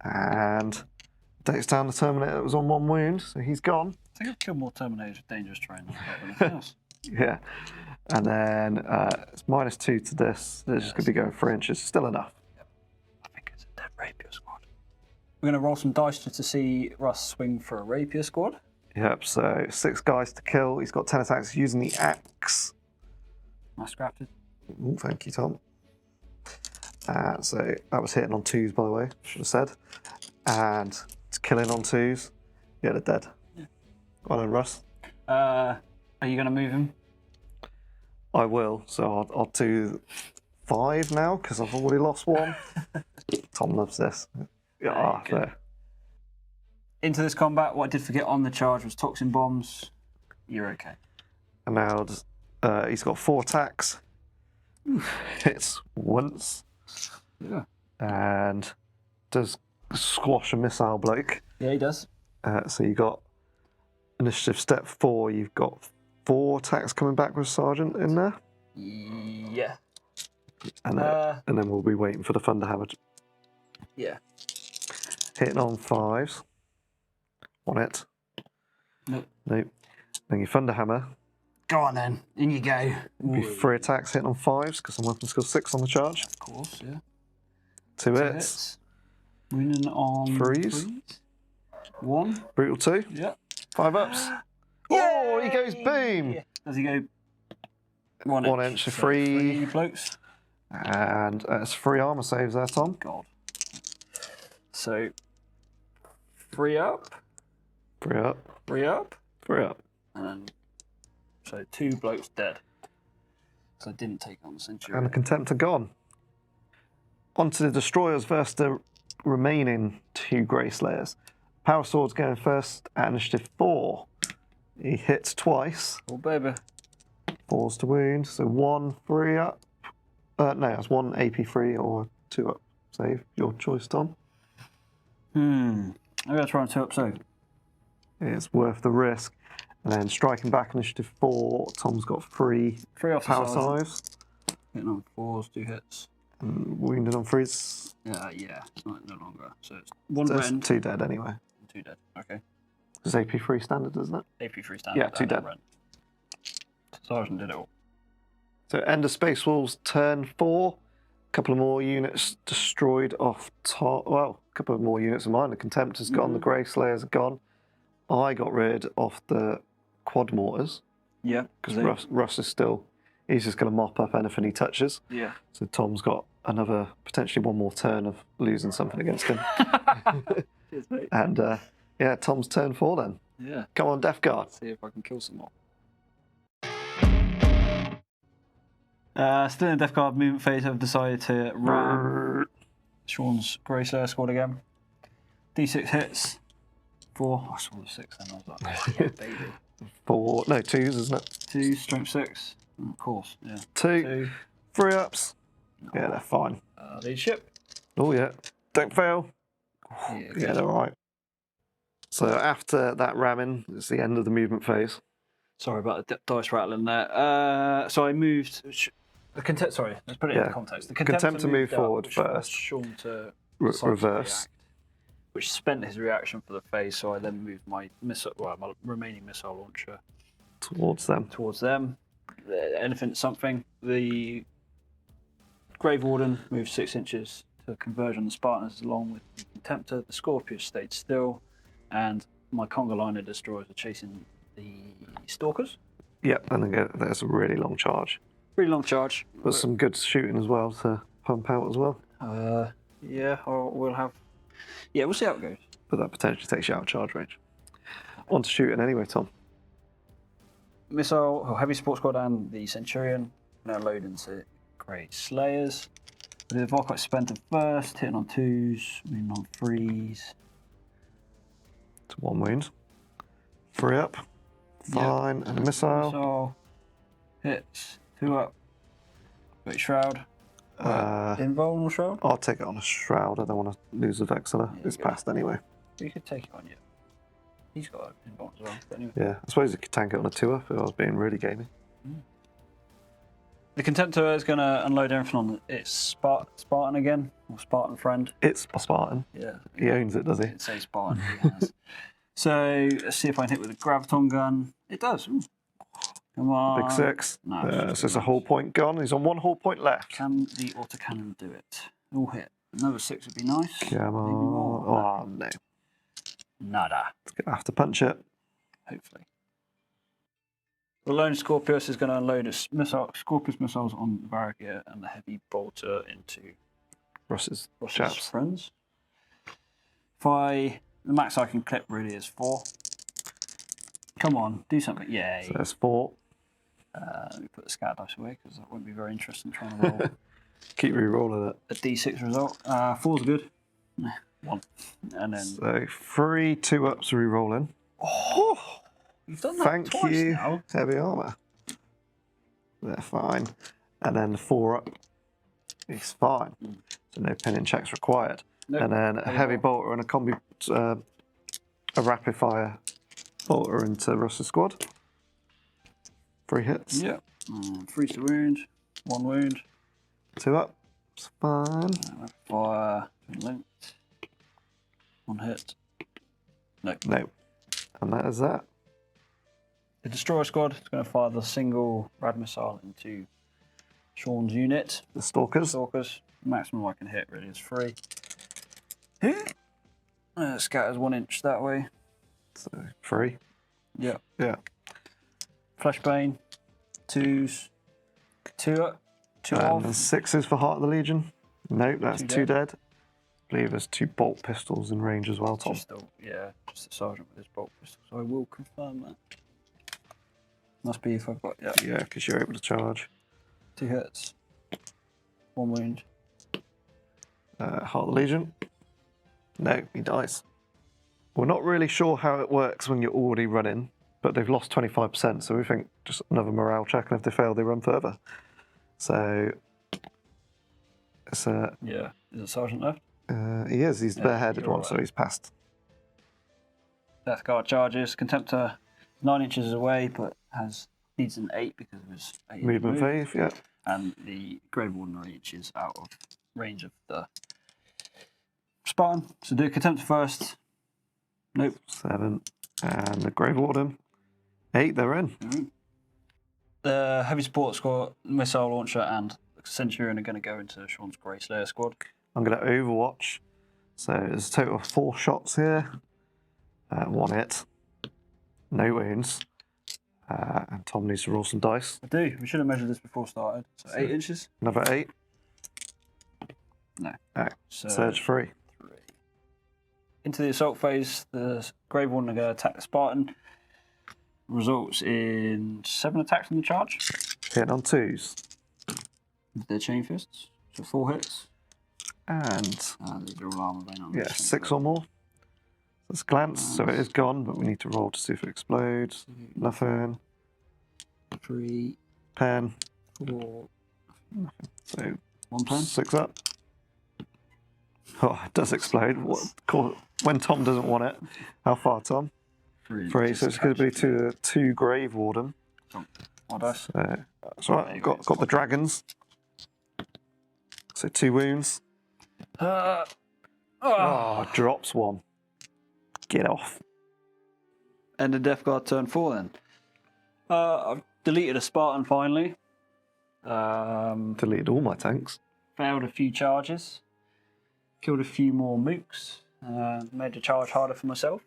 and takes down the Terminator that was on 1 wound, so he's gone. I think I've killed more Terminators with dangerous terrain than anything else. Yeah, and then it's -2 to this. It's just going to be going 3 inches. Still enough. Yep. I think it's a dead rapier squad. We're going to roll some dice just to see Russ swing for a rapier squad. Yep, so 6 guys to kill. He's got 10 attacks using the axe. Nice crafted. Ooh, thank you, Tom. So that was hitting on 2s, by the way, should have said. And it's killing on 2s. Yeah, they're dead. Yeah. Well done, Russ. Are you going to move him? I will, so I'll do 5 now, because I've already lost 1. Tom loves this. Yeah, there. Into this combat, what I did forget on the charge was toxin bombs. You're okay. And now he's got 4 attacks. Hits once. Yeah. And does squash a missile bloke. Yeah, he does. So you got initiative step 4. You've got 4 attacks coming back with Sergeant in there. Yeah. And then we'll be waiting for the Thunderhammer. Yeah. Hitting on 5s. 1 hit. Nope. Nope. Then your Thunderhammer. Go on then. In you go. Be 3 attacks hitting on 5s because I'm weapon skill 6 on the charge. Of course, yeah. 2 hits. Winning on Threes. 1. Brutal 2. Yeah. 5 ups. Oh, he goes boom. Does he go 1 1 inch? inch for So 3. 3 blokes. And that's 3 armor saves there, Tom. God. So 3 up. 3 up. 3 up. 3 up. And then, so 2 blokes dead. So I didn't take on the Centurion. And the Contemptor gone. Onto the Destroyers versus the remaining 2 Grey Slayers. Power Sword's going first at initiative 4. He hits twice. Oh, baby. 4's to wound, so 1 3 up. No, it's 1 AP3 or 2 up save. Your choice, Tom. I'm going to try and 2 up save. It's worth the risk. And then striking back initiative 4, Tom's got 3 3 off the power side. saves. Hitting on 4s, 2 hits. And wounded on 3s. Yeah, it's not no longer. So it's 1 There's rend. 2 dead anyway. 2 dead. Okay. It's AP3 standard, isn't it? AP3 standard. Yeah, 2 and then dead. rend. Sergeant did it all. So end of Space Wolves turn 4. A couple of more units destroyed off top. Well, a couple of more units of mine. The Contemptor's gone, the Grey Slayers are gone. I got rid of the Quad Mortars. Yeah. Because Russ is still, he's just going to mop up anything he touches. Yeah. So Tom's got another, potentially 1 more turn of losing something against him. Cheers, mate. And yeah, Tom's turn 4 then. Yeah. Come on, Death Guard. See if I can kill some more. Still in the Death Guard movement phase, I've decided to ram Sean's Grey Slayer squad again. D6 hits. 4. I saw the 6 then. I was like, yeah, baby. 4, no, 2s, isn't it? 2, strength 6. Of course, yeah. 2, 3 ups. Yeah, they're fine. Leadership. Oh, yeah. Don't fail. Yeah, they're all right. So after that ramming, it's the end of the movement phase. Sorry about the dice rattling there. So I moved. Sorry, let's put it into context. The Contemptor moved forward which first. forced Sean to Reverse. react, which spent his reaction for the phase. So I then moved my my remaining missile launcher Towards them. Anything, something. The Grave Warden moved 6 inches to converge on the Spartans, along with the Contemptor. The Scorpius stayed still, and my Conga Liner destroyers are chasing the Stalkers. Yep, and then there's a really long charge. Pretty long charge. But some good shooting as well to pump out as well. Yeah, or we'll have. Yeah, we'll see how it goes. But that potentially takes you out of charge range. On to shooting anyway, Tom. Missile, Heavy Support Squad and the Centurion now load into Grey Slayers. The Volkite Spenter first, hitting on 2s, moving on 3s. It's 1 wound. 3 up. Fine. And a missile. Hits. 2 up. Great Shroud. Invulnerable Shroud? I'll take it on a Shroud. I don't want to lose the Vexilla. Yeah, It's good. passed anyway. You could take it on you. He's got Invulnerable as well. But anyway. Yeah, I suppose you could tank it on a 2 up if I was being really gamey. The Contemptor is going to unload everything on its Spartan again, or Spartan friend. It's a Spartan. Yeah. He owns it, does he? It says Spartan. He has. So let's see if I can hit with a Graviton gun. It does. Ooh. Come on. Big 6. No, So it's a hull point gone. He's on 1 hull point left. Can the autocannon do it? All hit. Another 6 would be nice. Come Maybe more. on. Oh, no. Nada. It's going to have to punch it. Hopefully. The lone Scorpius is going to unload his Scorpius missiles on the Barragear and the heavy bolter into Russ's Russ's chaps. friends. The max I can clip really is 4. Come on, do something. Yay. So there's 4. Let me put the scat dice away because that won't be very interesting trying to roll Keep re-rolling it. a d6 result. 4's good. 1. And then. So 3 2 ups re-rolling. Oh, you've done that Thank twice you. now. Heavy armour. They're fine. And then the 4 up. It's fine. So no pinning checks required. Nope. And then a heavy bolter and a combi, a rapid fire bolter into Russ's squad. 3 hits. Yep. 3 to wound. 1 wound. 2 up. It's fine. Rapid fire. Linked. 1 hit. Nope. No. And that is that. The destroyer squad is going to fire the single rad missile into Sean's unit. The Stalkers. Stalkers. Maximum I can hit really is 3. Scatters 1 inch that way. So 3. Yeah. Yeah. Flashbane. 2s. 2 And off. 6s for Heart of the Legion. Nope, that's 2 dead. I believe there's 2 bolt pistols in range as well, Tom. Just the sergeant with his bolt pistol. So I will confirm that. Must be if I've got Yeah, because you're able to charge. 2 hits. 1 wound. Heart of the Legion. No, he dies. We're not really sure how it works when you're already running, but they've lost 25%, so we think just another morale check, and if they fail, they run further. So it's Yeah. Is it sergeant left? he is. He's the bareheaded one, right. so he's passed. Death Guard charges. Contemptor 9 inches away, but needs an 8 because of his 8 Movement phase, yeah. And the Grave Warden are 8 inches out of range of the Spartan. So do Contemptor first. Nope. 7. And the Grave Warden. 8, they're in. The Heavy Support Squad, Missile Launcher, and Centurion are going to go into Sean's Grey Slayer squad. I'm going to Overwatch. So there's a total of 4 shots here. 1 hit. No wounds. And Tom needs to roll some dice. I do. We should have measured this before started. So 8 inches? Another 8. No. No. So Surge 3. 3. Into the assault phase, the Grave Warden are going to attack the Spartan. Results in 7 attacks on the charge. Hitting on 2s. With their chain fists. So 4 hits. And These are all armor vein on yeah, 6 or more. Let's glance. So it is gone, but we need to roll to see if it explodes. Nothing. 3, Pen. 4. Nothing. So 1 pen. 6 up. Oh, it does explode. When Tom doesn't want it. How far, Tom? 3. 3. So it's going to be to 2 Grave Warden. What dice? That's right. Got the dragons. So 2 wounds. Drops 1. Get off. End of Death Guard turn 4 then. I've deleted a Spartan finally. Deleted all my tanks. Failed a few charges. Killed a few more mooks. Made the charge harder for myself.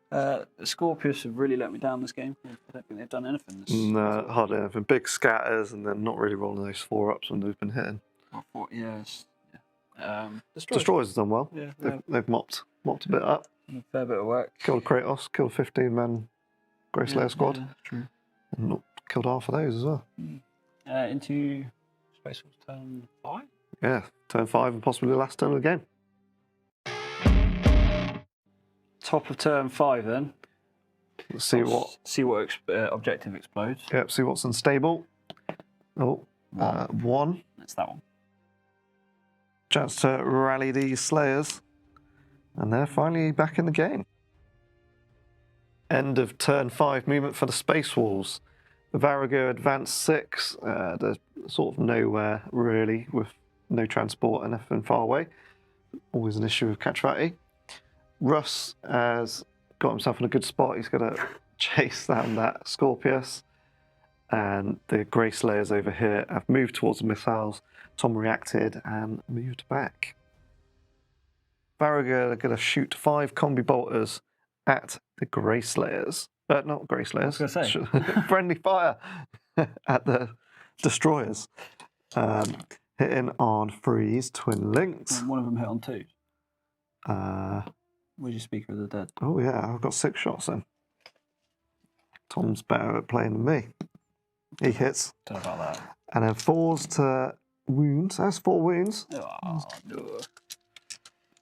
The Scorpius have really let me down this game. I don't think they've done anything. No, hardly anything. Big scatters and then not really rolling those 4-ups when they've been hitting. Destroyers have done well. Yeah, they've mopped a bit up. a fair bit of work. Killed Kratos, killed 15-man Grey Slayer squad. Yeah, true. And killed half of those as well. Into Space Force turn 5? Yeah, turn 5 and possibly the last turn of the game. Top of turn 5 then. Let's see what objective explodes. Yep, see what's unstable. Oh, 1. That's that one. Chance to rally these Slayers. And they're finally back in the game. End of turn 5 movement for the Space Wolves. The Varago advance 6. They're sort of nowhere, really, with no transport and anything far away. Always an issue with Catchfati. Russ has got himself in a good spot. He's going to chase down that Scorpius. And the Grey Slayers over here have moved towards the missiles. Tom reacted and moved back. Varago are going to shoot 5 combi bolters at the Grey Slayers. Not Grey Slayers. I was going to say. Friendly fire at the destroyers. Hitting on 3s, twin links. And one of them hit on 2. Where's your Speaker of the Dead? Oh yeah, I've got 6 shots then. Tom's better at playing than me. He hits. Don't know about that. And then 4s to wounds. That's 4 wounds. Oh, no.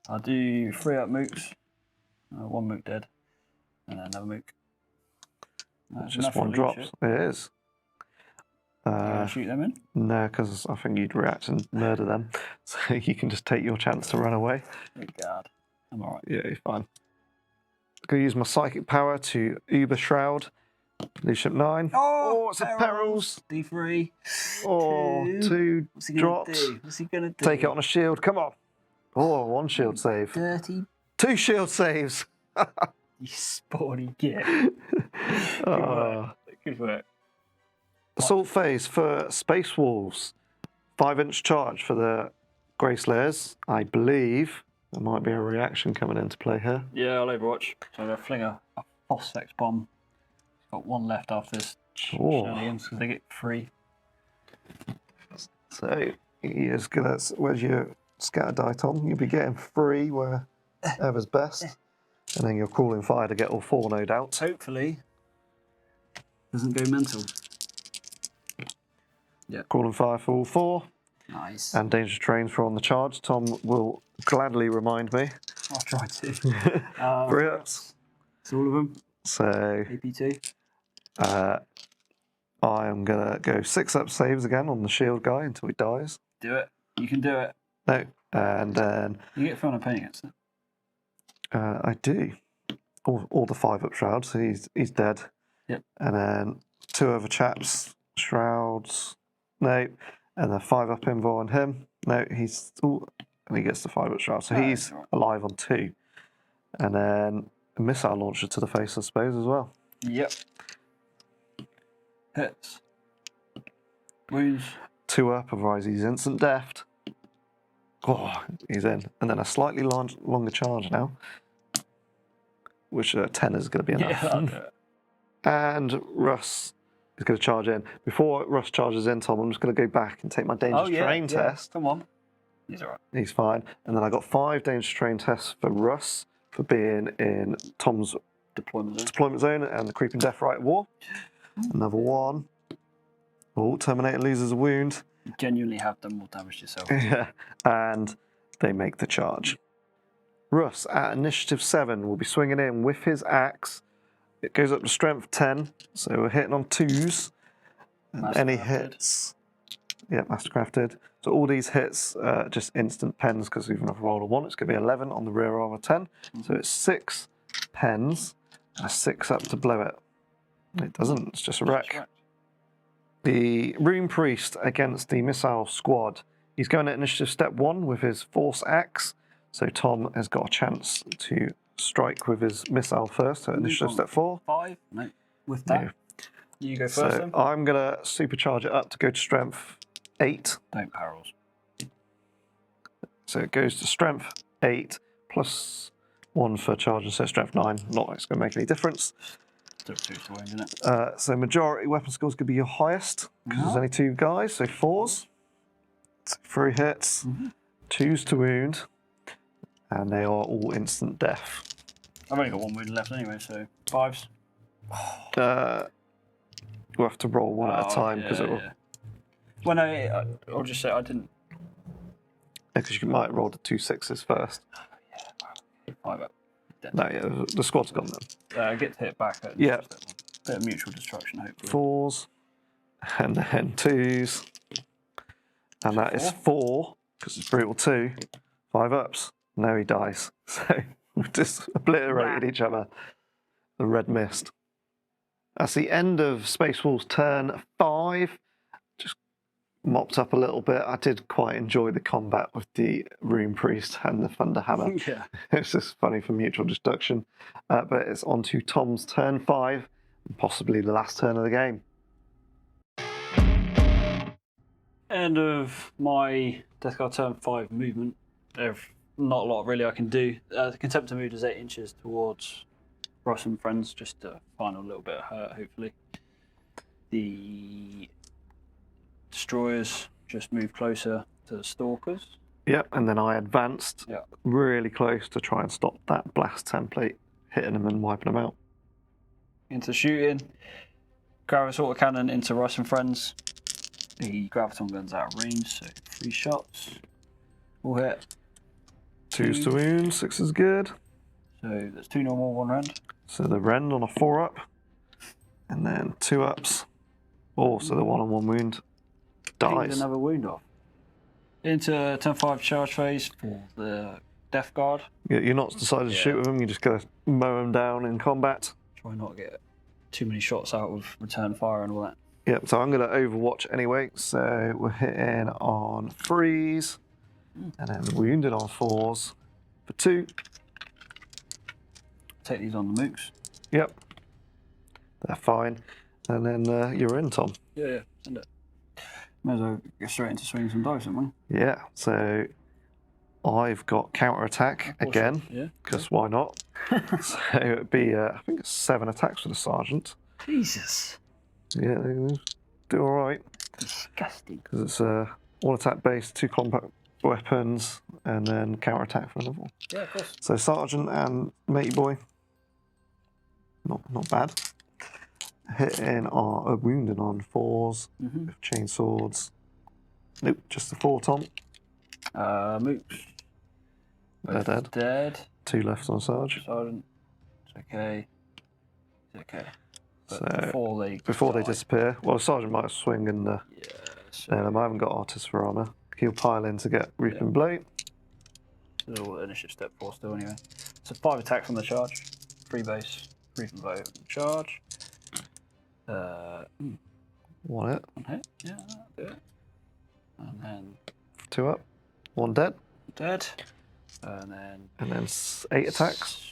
I'll do 3 up mooks. 1 mook dead. And then another mook. It's just 1 drops. It is. Shoot them in? No, because I think you'd react and murder them. So you can just take your chance to run away. Thank God. I'm alright. Yeah, you're fine. I'm going to use my psychic power to Uber Shroud. Leadership 9. Oh, it's a perils. D3. Oh, 2 What's he gonna drops. do? What's he going to do? Take it on a shield. Come on. Oh, 1 shield save. Dirty. 2 shield saves. You spawny git. Good work. Assault phase for Space Wolves. 5-inch charge for the Grey Slayers, I believe. There might be a reaction coming into play here. Yeah, I'll overwatch. So I'm going to fling a Phosphex bomb. Got one left after this shenanigans because they get 3. So he is gonna. Where's your scatter die, Tom? You'll be getting 3 wherever's best, and then you're crawling fire to get all 4, no doubt. Hopefully, doesn't go mental. Yeah. Crawling fire for all 4. Nice. And dangerous trains for on the charge. Tom will gladly remind me. I'll try to. 3 ups. It's all of them. So AP2. I am gonna go 6 up saves again on the shield guy until he dies. Do it. You can do it. No, and then You get fun of pain against it. I do. All the 5 up shrouds. So he's dead. Yep. And then 2 other chaps, shrouds. No, and then 5 up invul on him. No, he's and he gets the 5 up shroud. So he's right. alive on 2. And then a missile launcher to the face, I suppose, as well. Yep. Hits. Wounds. 2 up, otherwise he's instant death. Oh, he's in. And then a slightly longer charge now, which 10 is going to be enough. Yeah, I'll do it. And Russ is going to charge in. Before Russ charges in, Tom, I'm just going to go back and take my dangerous terrain test. Come on. He's alright. He's fine. And then I got 5 dangerous terrain tests for Russ for being in Tom's Deployment zone and the creeping death right war. Another 1. Oh, Terminator loses a wound. You genuinely have done more damage to yourself. Yeah, and they make the charge. Russ, at initiative 7, will be swinging in with his axe. It goes up to strength 10, so we're hitting on 2s. And any hits... Yeah, mastercrafted. So all these hits just instant pens, because even if I roll a 1, it's going to be 11 on the rear armor 10. So it's 6 pens and a 6 up to blow it. It doesn't, it's just a wreck. The Rune Priest against the missile squad. He's going at initiative step 1 with his Force Axe. So Tom has got a chance to strike with his missile first at initiative step 4. 5? No. With that, No. You go first then. I'm going to supercharge it up to go to strength 8. Don't barrels. So it goes to strength 8 plus 1 for charge, so strength 9. Not like it's going to make any difference. Still 2 to win, isn't it? So majority weapon skills could be your highest, because there's only 2 guys, so 4s. So 3 hits, 2s to wound, and they are all instant death. I've only got 1 wound left anyway, so 5s. We'll have to roll 1 at a time, because it will... Yeah. Well, no, I'll just say I didn't... Because you might roll the 2 6s first. 5 up. Dead. No, yeah, the squad's gone then. Get to hit back. Yeah. Bit of mutual destruction, hopefully. 4s, and then 2s. And that is 4, because it's brutal 2. 5 ups. Now he dies. So we've just obliterated each other. The red mist. That's the end of Space Wolves turn 5. Just mopped up a little bit. I did quite enjoy the combat with the Rune Priest and the Thunder Hammer. Yeah. It's just funny for mutual destruction. But it's on to Tom's turn 5, and possibly the last turn of the game. End of my Death Guard turn 5 movement. There's not a lot really I can do. The Contemptor moved is 8 inches towards Ross and friends, just to find a little bit of hurt, hopefully. The Destroyers just moved closer to the Stalkers. Yep, and then I advanced really close to try and stop that blast template hitting them and wiping them out. Into shooting. Gravis autocannon into Ross and friends. The Graviton gun's out of range, so 3 shots. All hit. 2s to wound, 6 is good. So there's 2 normal, 1 rend. So the rend on a 4 up, and then 2 ups. So the 1 on 1 wound dies. Another wound off. Into turn 5 charge phase for the Death Guard. You're not decided to shoot with them, you just gotta mow them down in combat. Try not to get too many shots out of return fire and all that. Yep, so I'm gonna overwatch anyway. So we're hitting on 3s, and then wounded on 4s for 2. Take these on the mooks. Yep, they're fine. And then you're in, Tom. Yeah, send it. May as well get straight into swinging some dice, haven't we? Yeah, so I've got counterattack again, Yeah. because why not? So it'd be, I think it's 7 attacks for the sergeant. Jesus. Yeah, they do all right. Disgusting. Because it's all attack based, 2 combat weapons, and then counterattack for another one. Yeah, of course. So sergeant and matey boy, not bad. Hitting are wounding on 4s with chainswords. Nope, just the 4, Tom. Mooks. They're dead. Dead. 2 left on Sarge. Sergeant. It's okay. It's okay. But So before they disappear, well, Sergeant might swing and Yeah. nail him. I haven't got artists for armor. He'll pile in to get Reaping Blade. Still initiative step 4 still anyway. So 5 attacks on the charge. 3 base. Reaping Blade on charge. 1 hit. 1 hit. Yeah, that'll do it. And then 2 up. 1 dead. dead. And then 8 attacks.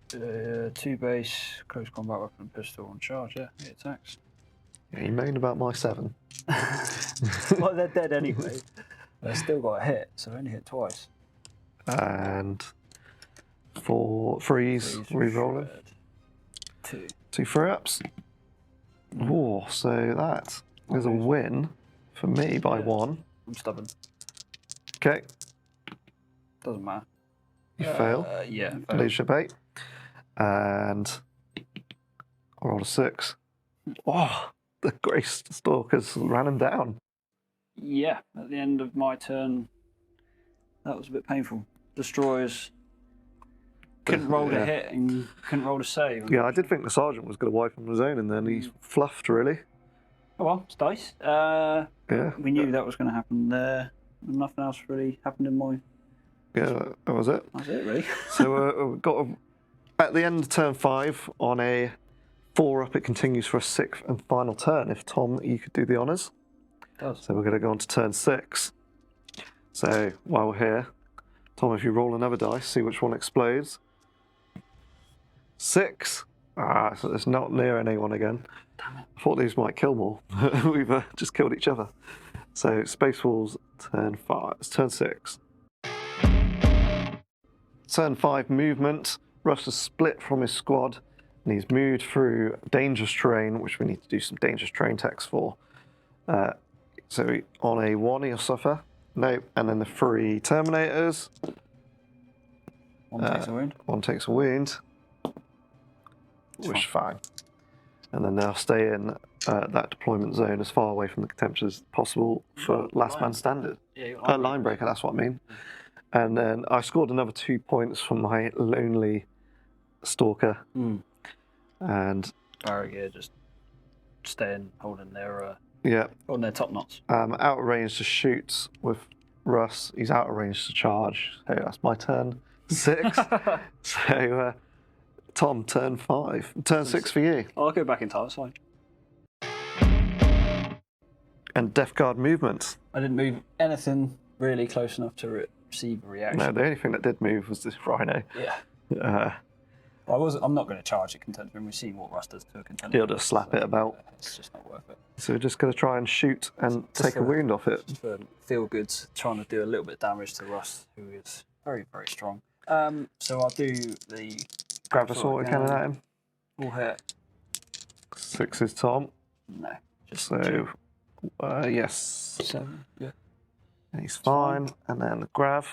2 base, close combat weapon, pistol on charge. Yeah, 8 attacks. Yeah, you moaned about my 7. Well, they're dead anyway. They've still got a hit, so they only hit twice. And 4 freeze, re-rolling. 2 free-ups. Oh, so that is a win for me by 1. I'm stubborn. Okay, Doesn't matter. you fail. Yeah. Leadership 8. And I rolled a 6. Oh, the Grace Stalkers ran him down. Yeah, at the end of my turn, that was a bit painful. Destroyers couldn't roll a hit and couldn't roll a save. Yeah, I did think the sergeant was going to wipe him on his own, and then he's fluffed, really. Oh well, it's dice. Yeah. We knew that was going to happen there. Nothing else really happened in my... Yeah, that was it. That's it, really. So we've got at the end of turn 5, on a 4-up, it continues for a 6th and final turn. If Tom, you could do the honours. It does. So we're going to go on to turn 6. So while we're here, Tom, if you roll another dice, see which one explodes. 6. Ah, so it's not near anyone again. Damn it. I thought these might kill more. We've just killed each other. So Space Wolves, turn 5. It's turn 6. Turn 5 movement. Russ has split from his squad, and he's moved through dangerous terrain, which we need to do some dangerous terrain text for. So on a 1, he'll suffer. Nope. And then the 3 Terminators. 1 takes a wound. 1 takes a wound. Which is fine. And then they'll stay in that deployment zone as far away from the contemptors as possible for last man standard. Yeah, Line breaker, that's what I mean. And then I scored another 2 points from my lonely stalker. And Barrier just staying, holding their on their top knots. out of range to shoot with Russ. He's out of range to charge. So that's my turn 6. So Tom, turn 5. Turn 6 for you. I'll go back in time, it's fine. And Death Guard movement. I didn't move anything really close enough to receive a reaction. No, the only thing that did move was this Rhino. Yeah. I'm not going to charge a contender, and we've seen what Russ does to a contender. He'll just slap it about. It's just not worth it. So we're just going to try and shoot and take a wound off it. For feel goods, trying to do a little bit of damage to Russ, who is very, very strong. So I'll do the... Grab a sword cannon at him. All hit. 6 is Tom. No. Just So, yes. 7. Yeah. He's fine. And then grab.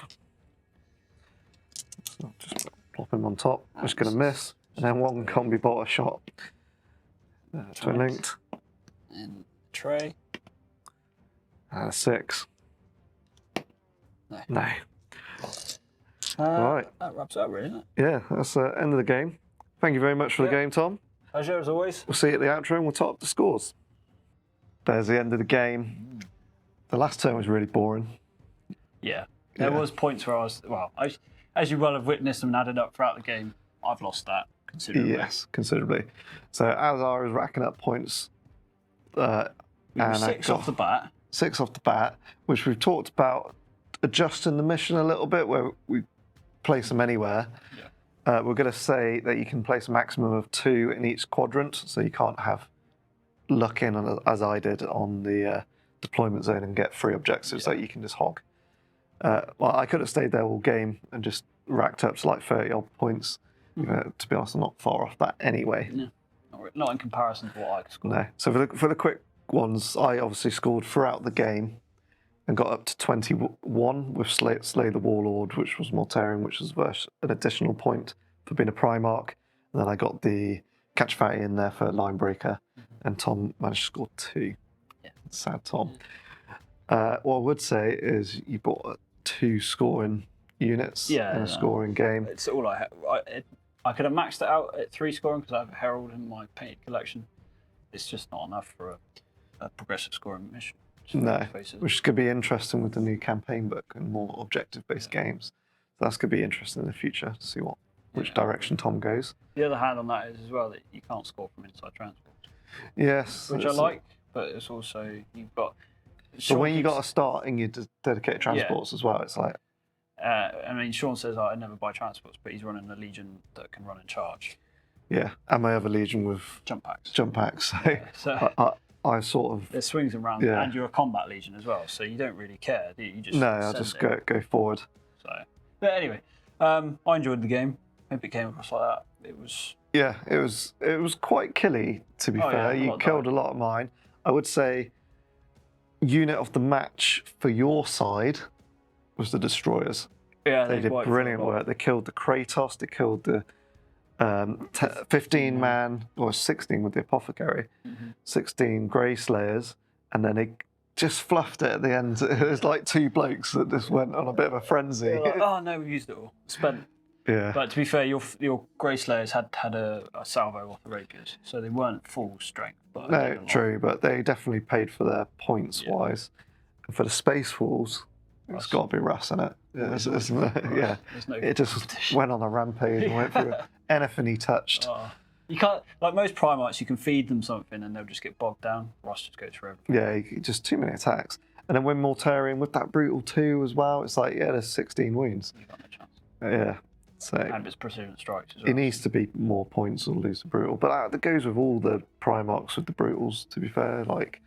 So just plop him on top. Just going to miss. And then 1 combi bolter shot. Twin linked. And tray. And a 6. No. No. Right. Right. That wraps it up, really, isn't it? Yeah, that's the end of the game. Thank you very much for the game, Tom. Pleasure, as always. We'll see you at the outro and we'll top up the scores. There's the end of the game. The last turn was really boring. Yeah. There was points where I was... Well, as you well have witnessed and added up throughout the game, I've lost that considerably. Yes, considerably. So as I was racking up points... We were and 6 off the bat. 6 off the bat, which we've talked about adjusting the mission a little bit, where we place them anywhere. Yeah. We're going to say that you can place a maximum of 2 in each quadrant, so you can't have luck in, as I did, on the deployment zone and get 3 objectives that you can just hog. Well, I could have stayed there all game and just racked up to like 30 odd points. To be honest, I'm not far off that anyway. No, not in comparison to what I scored. No. So for the quick ones, I obviously scored throughout the game and got up to 21 with Slay the Warlord, which was Mortarion, which was an additional point for being a Primarch. And then I got the Catch Fatty in there for Line Breaker, and Tom managed to score 2. Yeah. Sad Tom. What I would say is you bought 2 scoring units in a scoring game. It's all I could have maxed it out at 3 scoring because I have a Herald in my painted collection. It's just not enough for a progressive scoring mission. No, which could be interesting with the new campaign book and more objective-based games. So that's going to be interesting in the future to see which direction Tom goes. The other hand on that is as well that you can't score from inside transport. Yes. Which I like, but it's also, you've got... So when you got to start in your dedicated transports as well, it's like... I mean, Sean says I never buy transports, but he's running a Legion that can run in charge. Yeah, and my other Legion with jump packs. So I sort of... There's swings and rounds, and you're a combat Legion as well, so you don't really care, do you? You just I just go forward. So, but anyway, I enjoyed the game. Hope it came across like that. It was... Yeah, it was quite killy, to be fair. You killed a lot of mine. I would say unit of the match for your side was the Destroyers. Yeah, they did brilliant work. They killed the Kratos, they killed the 15-man, or 16 with the Apothecary, 16 Grey Slayers, and then they just fluffed it at the end. It was like 2 blokes that just went on a bit of a frenzy. Like, oh no, we used it all. Spent. Yeah. But to be fair, your Grey Slayers had a salvo off the Rapiers, so they weren't full strength. But no, true, but they definitely paid for their points-wise. And for the Space Wolves, it's got to be Russ, isn't it? Yeah, it just went on a rampage and went through anything he touched. You can't, like most Primarchs, you can feed them something and they'll just get bogged down. Russ just goes for everything. Yeah, just too many attacks. And then when Mortarion with that Brutal 2 as well, it's like, there's 16 wounds. You've got no chance. Yeah. So and it's precision strikes as well. It needs to be more points or lose the Brutal. But that goes with all the Primarchs with the Brutals, to be fair. Like,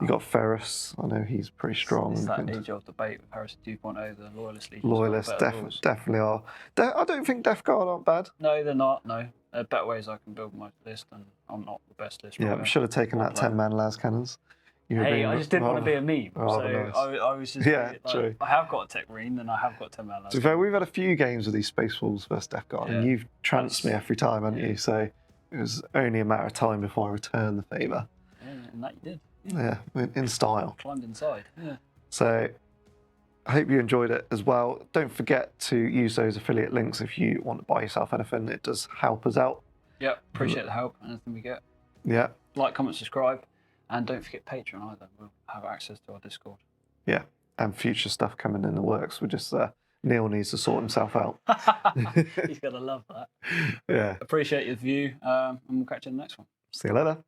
you got Ferrus, I know he's pretty strong. It's that age-old debate with Heresy 2.0, the Loyalist Legions. Loyalists definitely are. I don't think Death Guard aren't bad. No, they're not, no. There are better ways I can build my list, and I'm not the best list. Yeah, we should have taken that 10-man las cannons. I just didn't want to be a meme. So nice. I was just true. I have got a Tech Marine and I have got 10-man las. To be fair, we've had a few games with these Space Wolves versus Death Guard, and you've tranced me every time, haven't you? So it was only a matter of time before I returned the favour. Yeah, and that you did. Yeah, in style. Climbed inside. Yeah. So I hope you enjoyed it as well. Don't forget to use those affiliate links if you want to buy yourself anything. It does help us out. Yeah, appreciate the help. Anything we get. Yeah. Like, comment, subscribe, and don't forget Patreon either. We'll have access to our Discord. Yeah, and future stuff coming in the works. We're just Neil needs to sort himself out. He's gonna love that. Yeah. Appreciate your view, and we'll catch you in the next one. See you later.